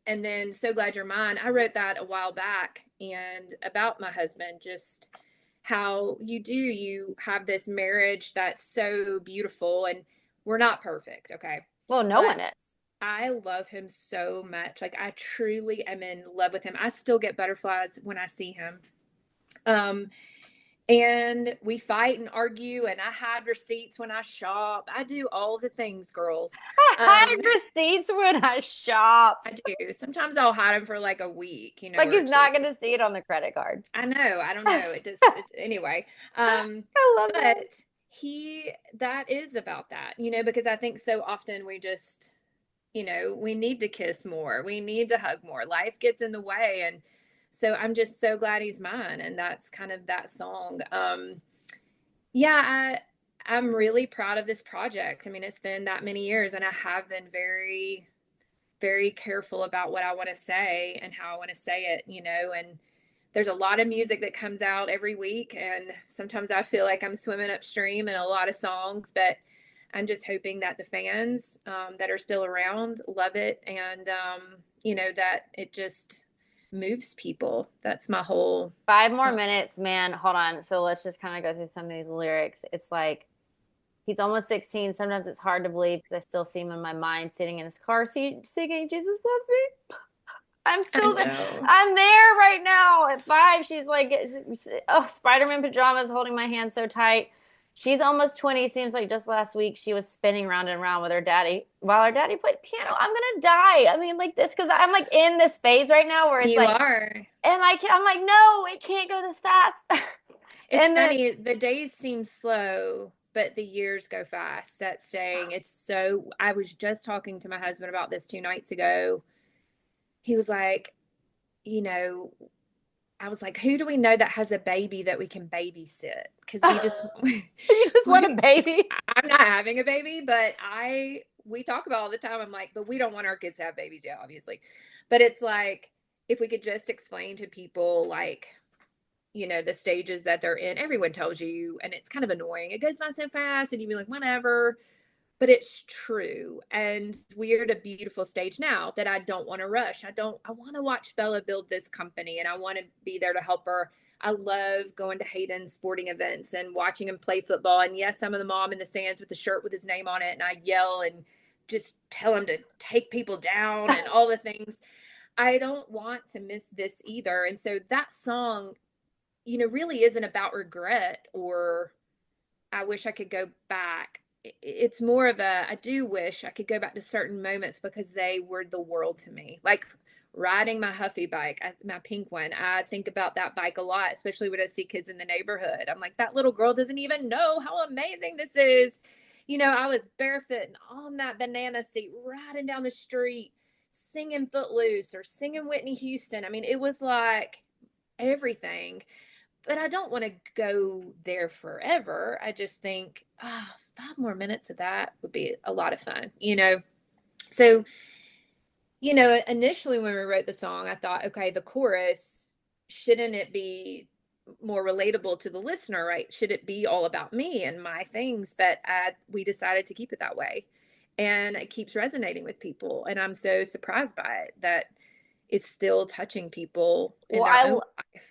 And then So Glad You're Mine, I wrote that a while back, and about my husband, just how you have this marriage that's so beautiful, and we're not perfect, okay? Well, no But one is. I love him so much. Like I truly am in love with him. I still get butterflies when I see him. Um, and we fight and argue, and I hide receipts when I shop. I do all the things, girls. I Um, hide receipts when I shop. I do. Sometimes I'll hide them for like a week, Like or he's two. not going to see it on the credit card. I know. I don't I know. Anyway. love But that. that is about that, because I think so often we just, we need to kiss more. We need to hug more. Life gets in the way. And so I'm just so glad he's mine. And that's kind of that song. Yeah, I'm really proud of this project. I mean, it's been that many years, and I have been very, very careful about what I want to say and how I want to say it, and there's a lot of music that comes out every week, and sometimes I feel like I'm swimming upstream in a lot of songs, but I'm just hoping that the fans that are still around love it, and that it just moves people. That's my whole 5 more minutes, man. Hold on. So let's just kind of go through some of these lyrics. It's like he's almost 16. Sometimes it's hard to believe because I still see him in my mind sitting in his car seat singing Jesus Loves Me. I'm I still there. know. I'm there right now at 5. She's like, oh, Spider-Man pajamas holding my hand so tight. She's almost 20. It seems like just last week she was spinning round and round with her daddy while her daddy played piano. I'm gonna die. I mean, like this because I'm like in this phase right now where it's You like, are. and I'm like, no, it can't go this fast. It's And then funny, the days seem slow, but the years go fast. That saying, it's so. I was just talking to my husband about this 2 nights ago. He was like, you know, I was like, who do we know that has a baby that we can babysit? Because we just, you just want a we, baby. I'm not having a baby, but we talk about all the time. I'm like, but we don't want our kids to have babies yet, obviously. But it's like, if we could just explain to people, like, the stages that they're in. Everyone tells you, and it's kind of annoying. It goes by so fast, and you'd be like, whatever. But it's true. And we're at a beautiful stage now that I don't want to rush. I want to watch Bella build this company and I want to be there to help her. I love going to Hayden's sporting events and watching him play football. And yes, I'm the mom in the stands with the shirt with his name on it. And I yell and just tell him to take people down and all the things. I don't want to miss this either. And so that song, really isn't about regret or I wish I could go back. It's more of I do wish I could go back to certain moments because they were the world to me. Like riding my Huffy bike, my pink one. I think about that bike a lot, especially when I see kids in the neighborhood. I'm like, that little girl doesn't even know how amazing this is. I was barefoot and on that banana seat, riding down the street, singing Footloose or singing Whitney Houston. I mean, it was like everything, but I don't want to go there forever. I just think, 5 more minutes of that would be a lot of fun. So, initially when we wrote the song, I thought, okay, the chorus, shouldn't it be more relatable to the listener, right? Should it be all about me and my things? But we decided to keep it that way. And it keeps resonating with people. And I'm so surprised by it that it's still touching people in Well, their own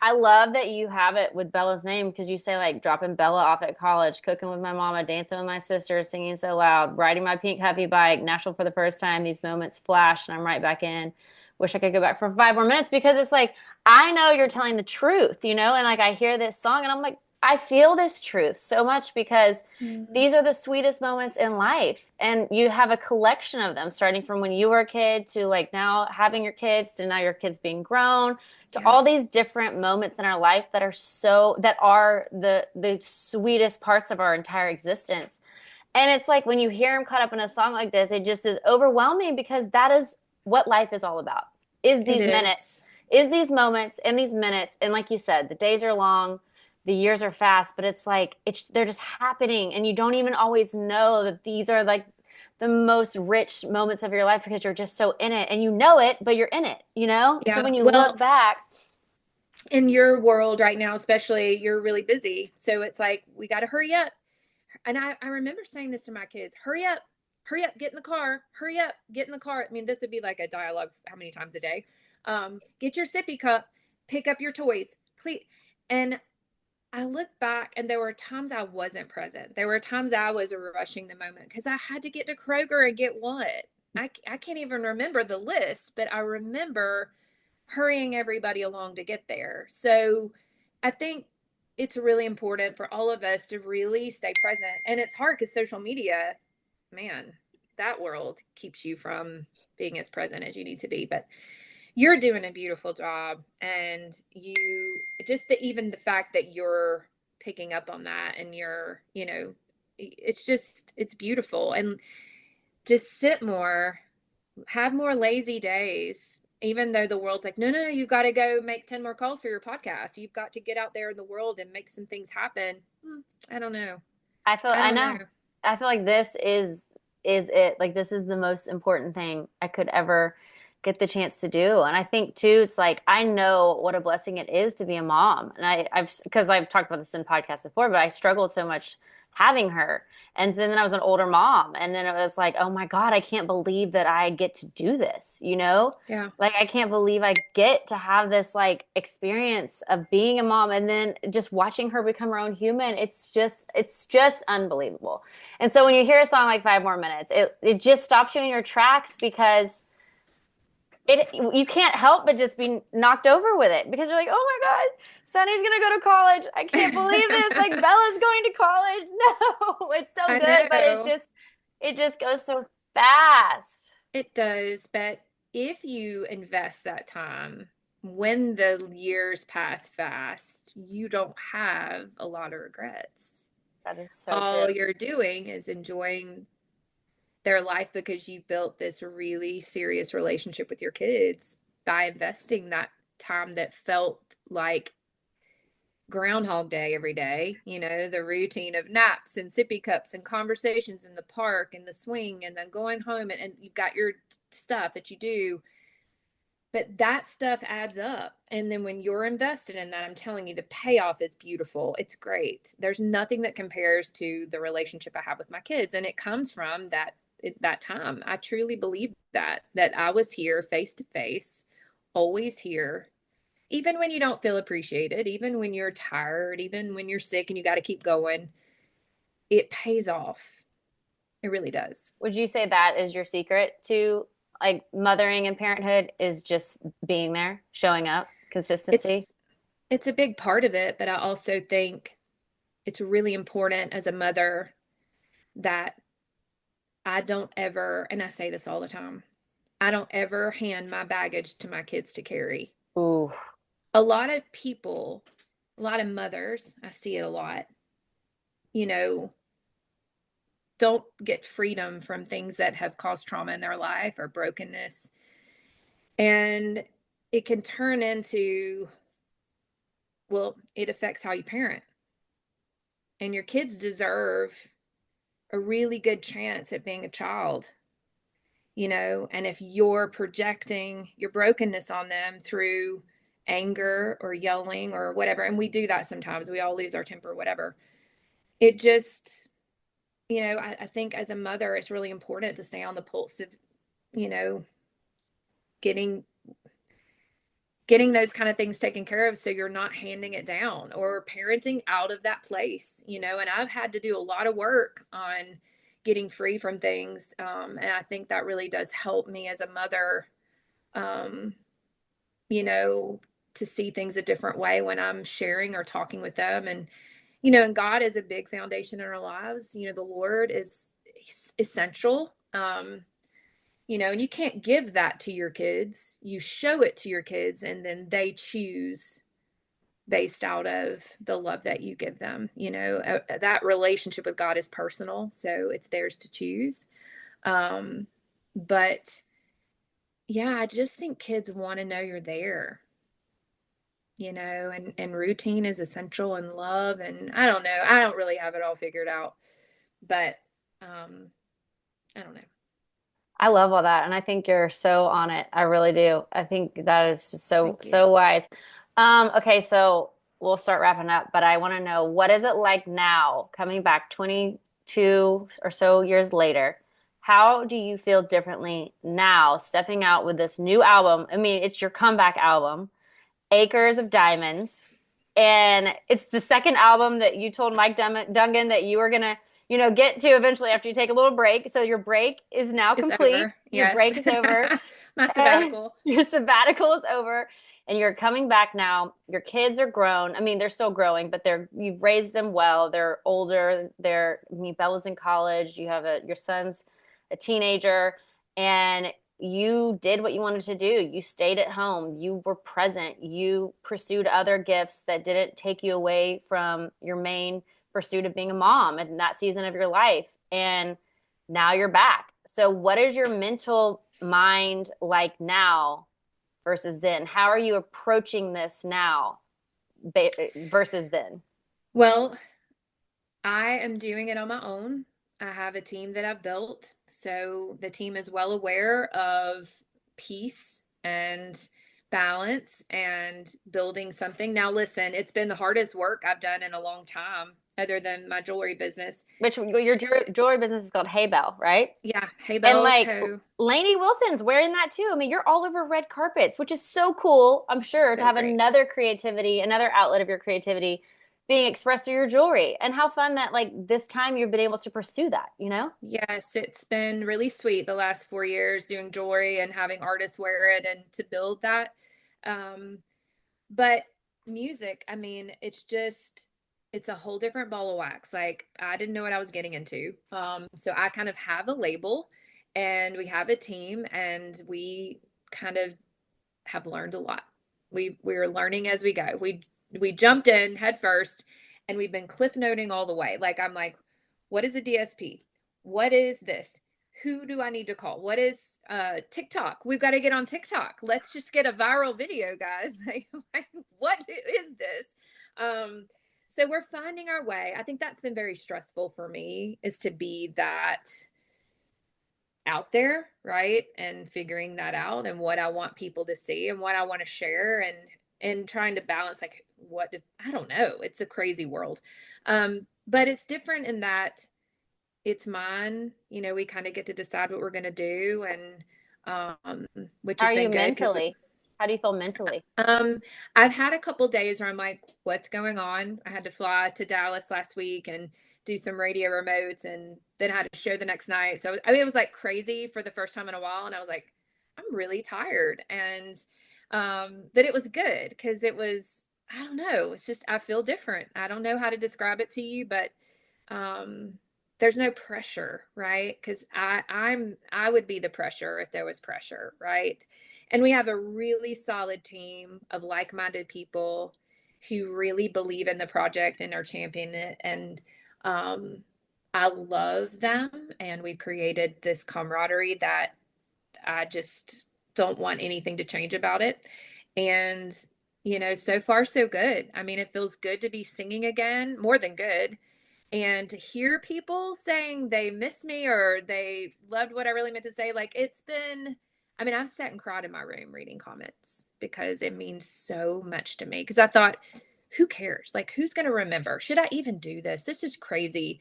I life. love that you have it with Bella's name because you say like dropping Bella off at college, cooking with my mama, dancing with my sister, singing so loud, riding my pink Huffy bike, Nashville for the first time. These moments flash and I'm right back in. Wish I could go back for 5 more minutes because it's like I know you're telling the truth, and like I hear this song and I'm like I feel this truth so much because Mhm. these are the sweetest moments in life. And you have a collection of them, starting from when you were a kid to like now having your kids to now your kids being grown to Yeah, all these different moments in our life that are the sweetest parts of our entire existence. And it's like when you hear him caught up in a song like this, it just is overwhelming because that is what life is all about. Is it these minutes, is. is these moments and these minutes. And like you said, the days are long, the years are fast, but it's like they're just happening and you don't even always know that these are like the most rich moments of your life because you're just so in it and you know it, but you're in it. And so Yeah. when you Well, look back, in your world right now, especially, you're really busy. So it's like, we got to hurry up. And I remember saying this to my kids, hurry up, get in the car, hurry up, get in the car. I mean, this would be like a dialogue how many times a day? Get your sippy cup, pick up your toys, please. And I look back and there were times I wasn't present. There were times I was rushing the moment because I had to get to Kroger and get what? I can't even remember the list, but I remember hurrying everybody along to get there. So I think it's really important for all of us to really stay present. And it's hard because social media, man, that world keeps you from being as present as you need to be. But you're doing a beautiful job. And just even the fact that you're picking up on that and it's beautiful. And just sit more, have more lazy days, even though the world's like, no, no, no, you got to go make 10 more calls for your podcast. You've got to get out there in the world and make some things happen. I don't know. I I don't know. know. I feel like this is it. Like this is the most important thing I could ever get the chance to do. And I think too, it's like I know what a blessing it is to be a mom. And I've because I've talked about this in podcasts before, but I struggled so much having her. And so then I was an older mom. And then it was like, oh my God, I can't believe that I get to do this. Yeah. Like I can't believe I get to have this like experience of being a mom and then just watching her become her own human. It's just unbelievable. And so when you hear a song like 5 More Minutes, it just stops you in your tracks because you can't help but just be knocked over with it because you're like, oh my God, Sunny's gonna go to college. I can't believe this. Like Bella's going to college. No, it's so I good, but know it just goes so fast. it does. But if you invest that time, when the years pass fast, you don't have a lot of regrets. That is so All true. you're doing is enjoying their life because you built this really serious relationship with your kids by investing that time that felt like Groundhog Day every day, the routine of naps and sippy cups and conversations in the park and the swing and then going home and you've got your stuff that you do. But that stuff adds up. And then when you're invested in that, I'm telling you, the payoff is beautiful. It's great. There's nothing that compares to the relationship I have with my kids. And it comes from that time. I truly believe that I was here face to face, always here, even when you don't feel appreciated, even when you're tired, even when you're sick and you got to keep going, it pays off. It really does. Would you say that is your secret to like mothering and parenthood is just being there, showing up, consistency? It's it's a big part of it, but I also think it's really important as a mother that I don't ever, and I say this all the time, I don't ever hand my baggage to my kids to carry. Ooh, A lot of people, a lot of mothers, I see it a lot, you know, don't get freedom from things that have caused trauma in their life or brokenness. And it can turn into, well, it affects how you parent. And your kids deserve a really good chance at being a child, and if you're projecting your brokenness on them through anger or yelling or whatever, and we do that sometimes, we all lose our temper, whatever. It just, I think as a mother, it's really important to stay on the pulse of, you know, getting getting those kind of things taken care of so you're not handing it down or parenting out of that place, and I've had to do a lot of work on getting free from things, and I think that really does help me as a mother, um, you know, to see things a different way when I'm sharing or talking with them. And God is a big foundation in our lives. The Lord is essential. And you can't give that to your kids. You show it to your kids, and then they choose based out of the love that you give them. That relationship with God is personal, so it's theirs to choose. But yeah, I just think kids want to know you're there, and routine is essential in love. And I don't know, I don't really have it all figured out, but I don't know. I love all that. And I think you're so on it. I really do. I think that is just so, Thank you. so wise. Okay, so we'll start wrapping up, but I want to know what is it like now, coming back 22 or so years later? How do you feel differently now, stepping out with this new album? I mean, it's your comeback album. Acres of Diamonds. And it's the second album that you told Mike Dungan that you were gonna, get to eventually after you take a little break. So your break is now It's over. complete. Your Yes. break is over. My sabbatical. Your sabbatical is over. And you're coming back now. Your kids are grown. I mean, they're still growing, but you've raised them well. They're older. Bella's in college. You have your son's a teenager. And you did what you wanted to do. You stayed at home. You were present. You pursued other gifts that didn't take you away from your main pursuit of being a mom in that season of your life. And now you're back. So, what is your mental mind like now versus then? How are you approaching this now versus then? Well, I am doing it on my own. I have a team that I've built. So the team is well aware of peace and balance and building something. Now, listen, it's been the hardest work I've done in a long time, other than my jewelry business. Which your jewelry business is called Hey Bell, right? Yeah, Hey And Bell like Co. Lainey Wilson's wearing that too. I mean, you're all over red carpets, which is so cool, I'm sure, to So have great. another creativity, another outlet of your creativity being expressed through your jewelry. And how fun that like this time you've been able to pursue that, you know? Yes, it's been really sweet the last 4 years doing jewelry and having artists wear it and to build that. Um, But music, I mean, it's a whole different ball of wax. Like I didn't know what I was getting into. So I kind of have a label and we have a team and we kind of have learned a lot. We're learning as we go. We jumped in head first and we've been cliff noting all the way. Like I'm like, what is a DSP? What is this? Who do I need to call? What is TikTok? We've got to get on TikTok. Let's just get a viral video, guys. Like, what is this? So we're finding our way. I think that's been very stressful for me is to be that out there, right? And figuring that out and what I want people to see and what I want to share and trying to balance like I don't know. It's a crazy world. But it's different in that it's mine. You know, we kind of get to decide what we're going to do and which How has are you been good because mentally? How do you feel mentally? um, I've had a couple days where I'm like, what's going on? I had to fly to Dallas last week and do some radio remotes and then I had a show the next night. So I mean it was like crazy for the first time in a while and I was like, I'm really tired. And but it was good because it was, I don't know, it's just I feel different. I don't know how to describe it to you, but um there's no pressure, right? Because I would be the pressure if there was pressure, right? And we have a really solid team of like-minded people who really believe in the project and are championing it. And um, I love them. And we've created this camaraderie that I just don't want anything to change about it. And, you know, so far, so good. I mean, it feels good to be singing again, more than good. And to hear people saying they miss me or they loved what I really meant to say, like it's been, I mean, I've sat and cried in my room reading comments because it means so much to me. Because I thought, who cares? Like, who's going to remember? Should I even do this? This is crazy.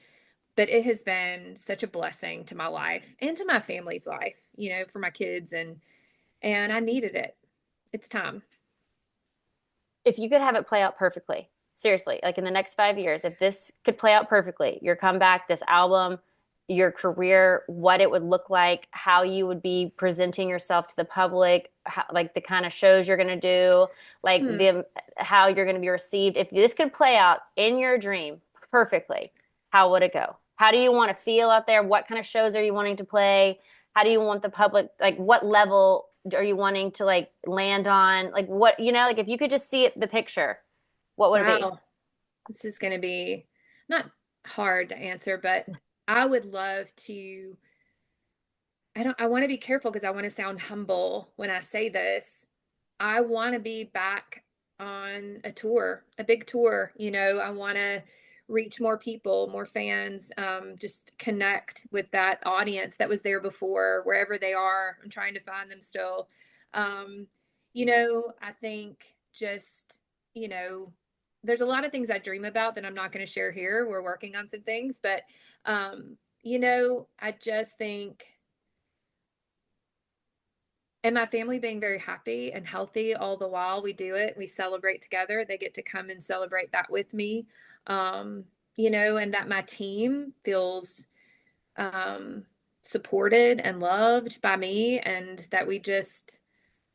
But it has been such a blessing to my life and to my family's life, you know, for my kids. And I needed it. It's time. If you could have it play out perfectly, seriously, like in the next 5 years, if this could play out perfectly, your comeback, this album, your career, what it would look like, how you would be presenting yourself to the public, how, like the kind of shows you're going to do, like Hmm. the how you're going to be received. If this could play out in your dream perfectly, how would it go? How do you want to feel out there? What kind of shows are you wanting to play? How do you want the public, like what level are you wanting to like land on? Like what, like if you could just see it, the picture, what would it be? Wow. This is going to be not hard to answer, but I would love to. I want to be careful because I want to sound humble when I say this. I want to be back on a tour, a big tour. You know, I want to reach more people, more fans, just connect with that audience that was there before, wherever they are. I'm trying to find them still. Um, you know, I think just, you know, there's a lot of things I dream about that I'm not going to share here. We're working on some things, but, you know, I just think and my family being very happy and healthy all the while we do it. We celebrate together. They get to come and celebrate that with me. Um, you know, and that my team feels um supported and loved by me and that we just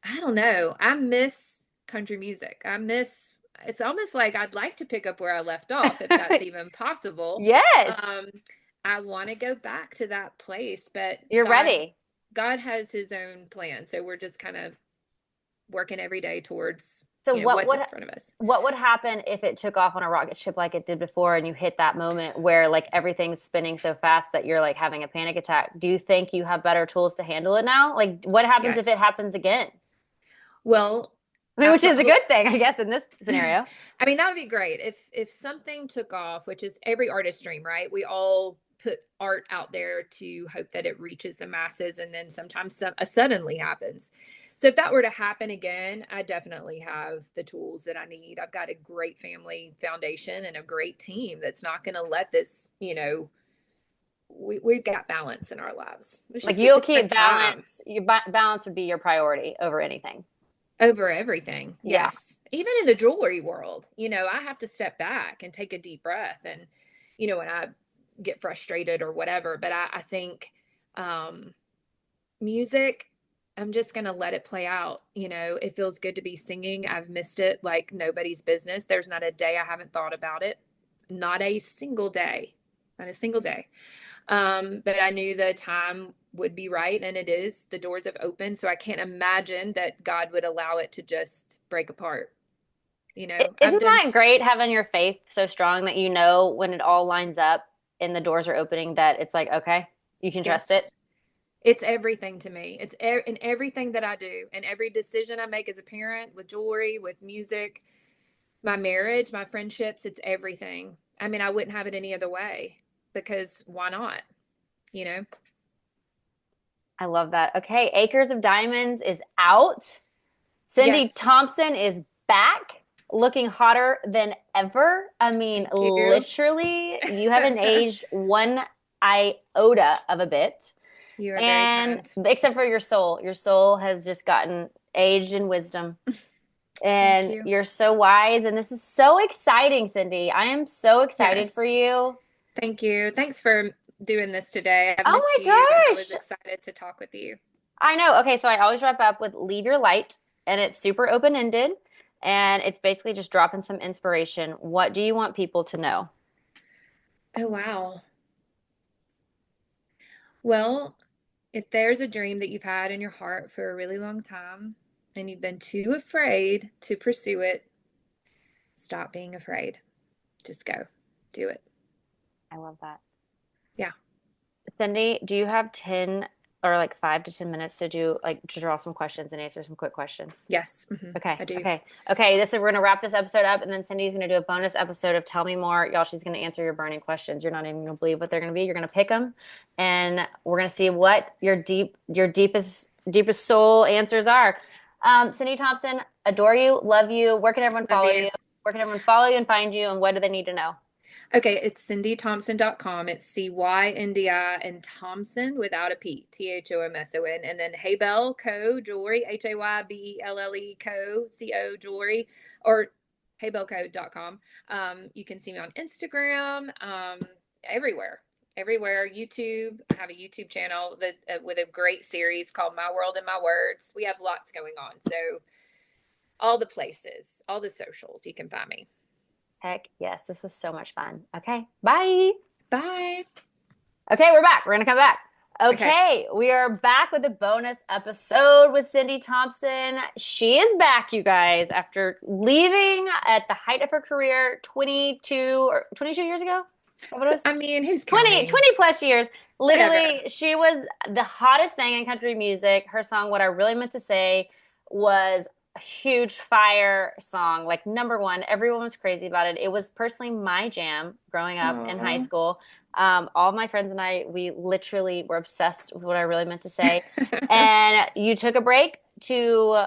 I don't know. I miss country music. I miss it's almost like I'd like to pick up where I left off if that's even possible. Yes, Um I want to go back to that place, but you're ready. God has his own plan. So we're just kind of working every day towards, So you know, what's in front of us. what would happen if it took off on a rocket ship like it did before and you hit that moment where like everything's spinning so fast that you're like having a panic attack? Do you think you have better tools to handle it now? Like what happens if it Yes. happens again? Well, I mean, I which is a probably good thing, I guess, in this scenario. I mean that would be great if something took off, which is every artist's dream, right? We all put art out there to hope that it reaches the masses and then sometimes a suddenly happens. So if that were to happen again, I definitely have the tools that I need. I've got a great family foundation and a great team that's not going to let this, you know, we've got balance in our lives. It's Like just a you'll different keep time balance. Your balance would be your priority over anything. over everything. Yeah. Yes. Even in the jewelry world, you know, I have to step back and take a deep breath. And, you know, when I get frustrated or whatever, but I think um, music, I'm just going to let it play out. You know, it feels good to be singing. I've missed it like nobody's business. There's not a day I haven't thought about it. Not a single day. Not a single day. But I knew the time would be right, and it is. The doors have opened, so I can't imagine that God would allow it to just break apart. You know, I've Isn't done. that great having your faith so strong that you know when it all lines up and the doors are opening that it's like, okay, you can trust it? Yes, it's everything to me. It's in everything that I do, and every decision I make as a parent, with jewelry, with music, my marriage, my friendships. It's everything. I mean, I wouldn't have it any other way because why not? You know. I love that. Okay, Acres of Diamonds is out. Cyndi Yes. Thompson is back, looking hotter than ever. I mean, Thank you. literally, you haven't aged one iota of a bit. You are very And kind. except for your soul. Your soul has just gotten aged in wisdom. Thank And you. you're so wise. And this is so exciting, Cyndi. I am so excited for Yes. you. Thank you. Thanks for doing this today. I've Oh missed my you and I was gosh. excited to talk with you. I know. Okay, so I always wrap up with leave your light, and it's super open-ended, and it's basically just dropping some inspiration. What do you want people to know? Oh, wow. Well, if there's a dream that you've had in your heart for a really long time and you've been too afraid to pursue it, stop being afraid. Just go. Do it. I love that. Yeah. Cindy, do you have 10 or like 5 to 10 minutes to do like to draw some questions and answer some quick questions? Yes. Okay, I do. okay. We're gonna wrap this episode up, and then Cindy's gonna do a bonus episode of Tell Me More. Y'all, she's gonna answer your burning questions. You're not even gonna believe what they're gonna be. You're gonna pick them, and we're gonna see what your deepest soul answers are. Cyndi Thompson, adore you, love you. Where can everyone Love follow you. you? Where can everyone follow you and find you? And what do they need to know? Okay, it's CyndiThomson.com. It's CYNDI and Thompson without a P, THOMSON. And then Haybell Co. Jewelry, HAYBELLE Co. CO Jewelry, or haybellco.com. You can see me on Instagram, everywhere. Everywhere, YouTube. I have a YouTube channel that with a great series called My World in My Words. We have lots going on. So all the places, all the socials, you can find me. Heck yes, this was so much fun. Okay, bye. Bye. Okay, we're back. We're gonna come back. Okay. Okay, we are back with a bonus episode with Cyndi Thompson. She is back, you guys, after leaving at the height of her career 22 years ago. Is that what it was? I mean, who's 20, counting? 20 plus years. Whatever. Literally, she was the hottest thing in country music. Her song, What I Really Meant to Say, was a huge fire song, like number one. Everyone was crazy about it. It was personally my jam growing up in high Aw. school. All my friends and I, we literally were obsessed with What I Really Meant to Say. And you took a break to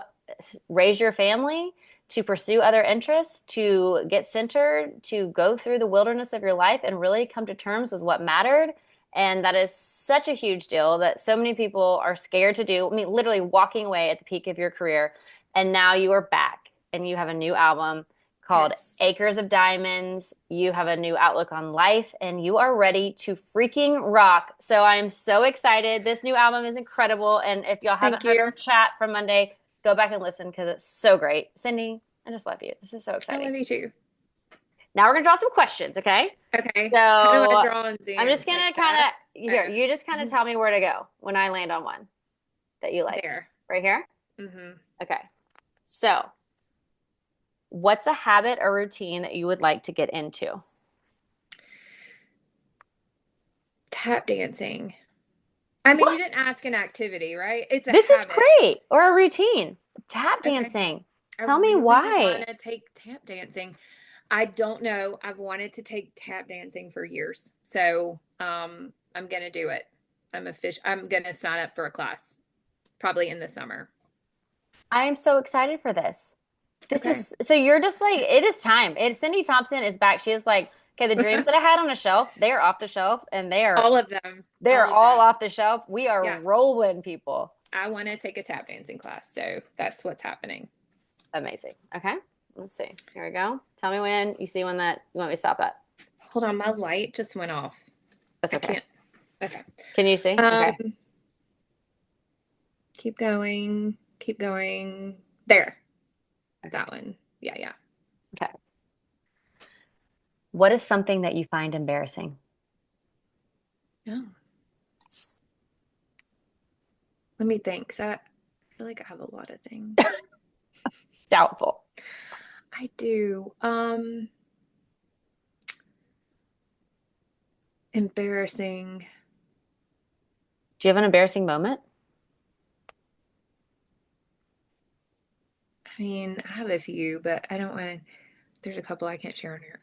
raise your family, to pursue other interests, to get centered, to go through the wilderness of your life and really come to terms with what mattered. And that is such a huge deal that so many people are scared to do. I mean, literally walking away at the peak of your career. And now you are back and you have a new album called Yes. Acres of Diamonds. You have a new outlook on life and you are ready to freaking rock. So I'm so excited. This new album is incredible. And if y'all haven't Thank heard our you. chat from Monday, go back and listen because it's so great. Cyndi, I just love you. This is so I exciting. love you too. Now we're gonna draw some questions, okay? Okay. How do I So draw on I'm Zoom? just Like gonna kind that? of here. Oh. You just kind of Mhm. tell me where to go when I land on one that you like. There. Right here. hmm Okay. So, what's a habit or routine that you would like to get into? Tap dancing. I mean, you What? didn't ask an activity, right? It's a This is habit. great. Or a routine. Tap Okay. dancing. I Tell me really want why. to take tap dancing. I don't know. I've wanted to take tap dancing for years. So, I'm gonna do it. I'm gonna sign up for a class probably in the summer. I am so excited for this. This Okay. is so you're just like it is time. And Cyndi Thompson is back. She is like, okay, the dreams that I had on a shelf, they are off the shelf and All of them. they're All of all them. off the shelf. We are Yeah. rolling, people. I want to take a tap dancing class. So that's what's happening. Amazing. Okay. Let's see. Here we go. Tell me when you see one that you want me to stop at. Hold on, my light just went off. That's I okay. can't. Okay. Can you see? Um, Okay. keep going. Keep going. There. Okay. That one. Yeah, yeah. Okay. What is something that you find embarrassing? Oh, let me think. 'Cause I feel like I have a lot of things. Doubtful. I do. Embarrassing. Do you have an embarrassing moment? I mean, I have a few, but I don't want to. There's a couple I can't share on here.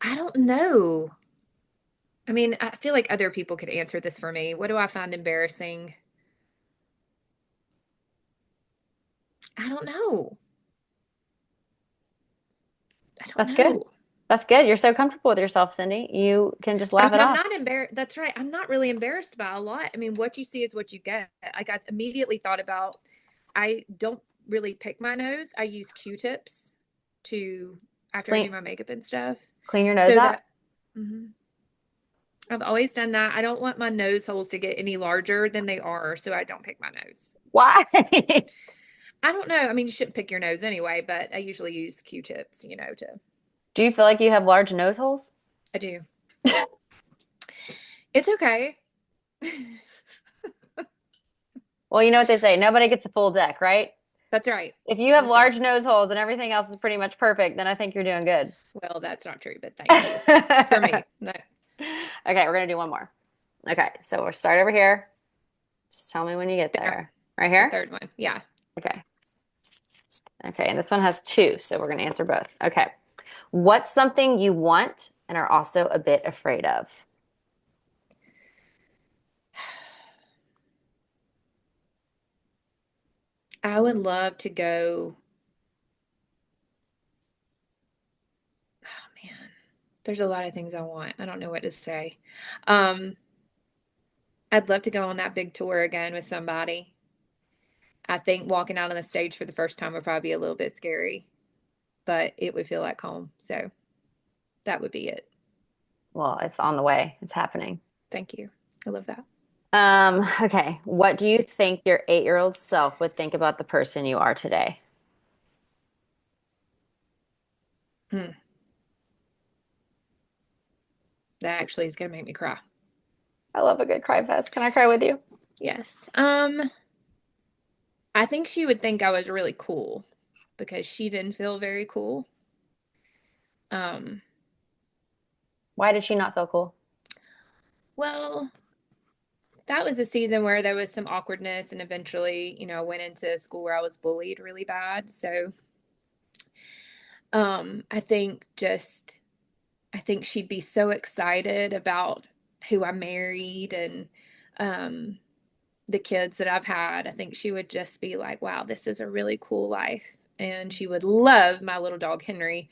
I don't know. I mean, I feel like other people could answer this for me. What do I find embarrassing? I don't know. I don't That's good. know. That's good. You're so comfortable with yourself, Cyndi. You can just I laugh it mean, I'm off. not embarrassed. That's right. I'm not really embarrassed by a lot. I mean, what you see is what you get. Like I immediately thought about, I don't really pick my nose. I use Q-tips to after I Clean do my makeup and stuff. clean your nose So out. that mhm. I've always done that. I don't want my nose holes to get any larger than they are, so I don't pick my nose. Why? I don't know. I mean, you shouldn't pick your nose anyway, but I usually use Q-tips, to Do you feel like you have large nose holes? I do. It's okay. Well, you know what they say, nobody gets a full deck, right? That's right. If you have Listen, large nose holes and everything else is pretty much perfect, then I think you're doing good. well, that's not true, but thank you. For me. No, Okay, we're gonna do one more. Okay, so we'll start over here. Just tell me when you get there. there. Right The here? third one. Yeah. Okay. Okay, and this one has two, so we're gonna answer both. Okay. What's something you want and are also a bit afraid of? I would love to go. Oh man, there's a lot of things I want. I don't know what to say. Um, I'd love to go on that big tour again with somebody. I think walking out on the stage for the first time would probably be a little bit scary, but it would feel like home. So that would be it. Well, it's on the way. It's happening. Thank you. I love that. Okay. What do you think your 8-year-old self would think about the person you are today? Hmm. That actually is going to make me cry. I love a good cry fest. Can I cry with you? Yes. I think she would think I was really cool because she didn't feel very cool. Um, Why did she not feel cool? well, that was a season where there was some awkwardness and eventually, I went into school where I was bullied really bad. So, I think I think she'd be so excited about who I married and um the kids that I've had. I think she would just be like, wow, this is a really cool life. And she would love my little dog, Henry.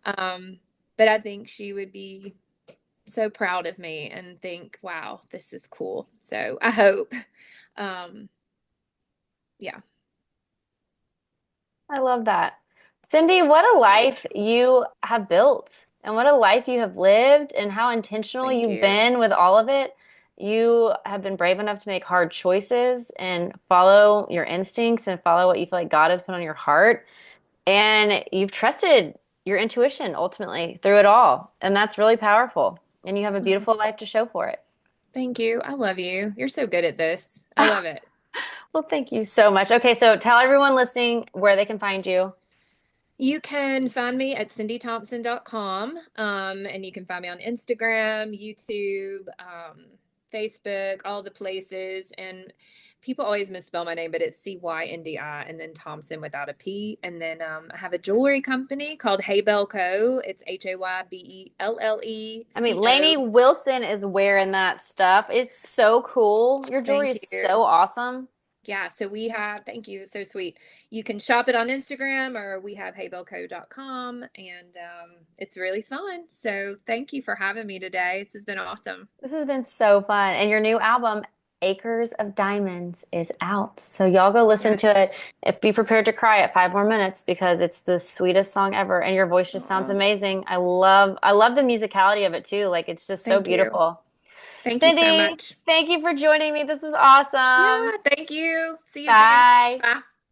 Um, but I think she would be so proud of me and think, wow, this is cool. So I hope. Um, yeah. I love that. Cyndi, what a life you have built and what a life you have lived and how intentional Thank you've you. been with all of it. You have been brave enough to make hard choices and follow your instincts and follow what you feel like God has put on your heart. And you've trusted your intuition ultimately through it all. And that's really powerful. And you have a beautiful life to show for it. Thank you. I love you. You're so good at this. I love it. Well, thank you so much. Okay, so tell everyone listening where they can find you. You can find me at cyndythompson.com. And you can find me on Instagram, YouTube, Facebook, all the places. And people always misspell my name, but it's Cyndi and then Thompson without a P. And then I have a jewelry company called Haybell Co. It's I mean, HAYBELLECO. Lainey Wilson is wearing that stuff. It's so cool. Your jewelry Thank is you. so awesome. Yeah, so we have, thank you, it's so sweet. You can shop it on Instagram or we have heybellco.com and it's really fun. So thank you for having me today. This has been awesome. This has been so fun. And your new album, Acres of Diamonds, is out. So y'all go listen to Yes. it. If be prepared to cry at 5 more minutes because it's the sweetest song ever. And your voice just sounds Aw, amazing. I love the musicality of it too. Like it's just so thank you. beautiful. Thank you so Cyndi, much. thank you for joining me. This was awesome. Yeah, thank you. See you soon. Bye. Bye.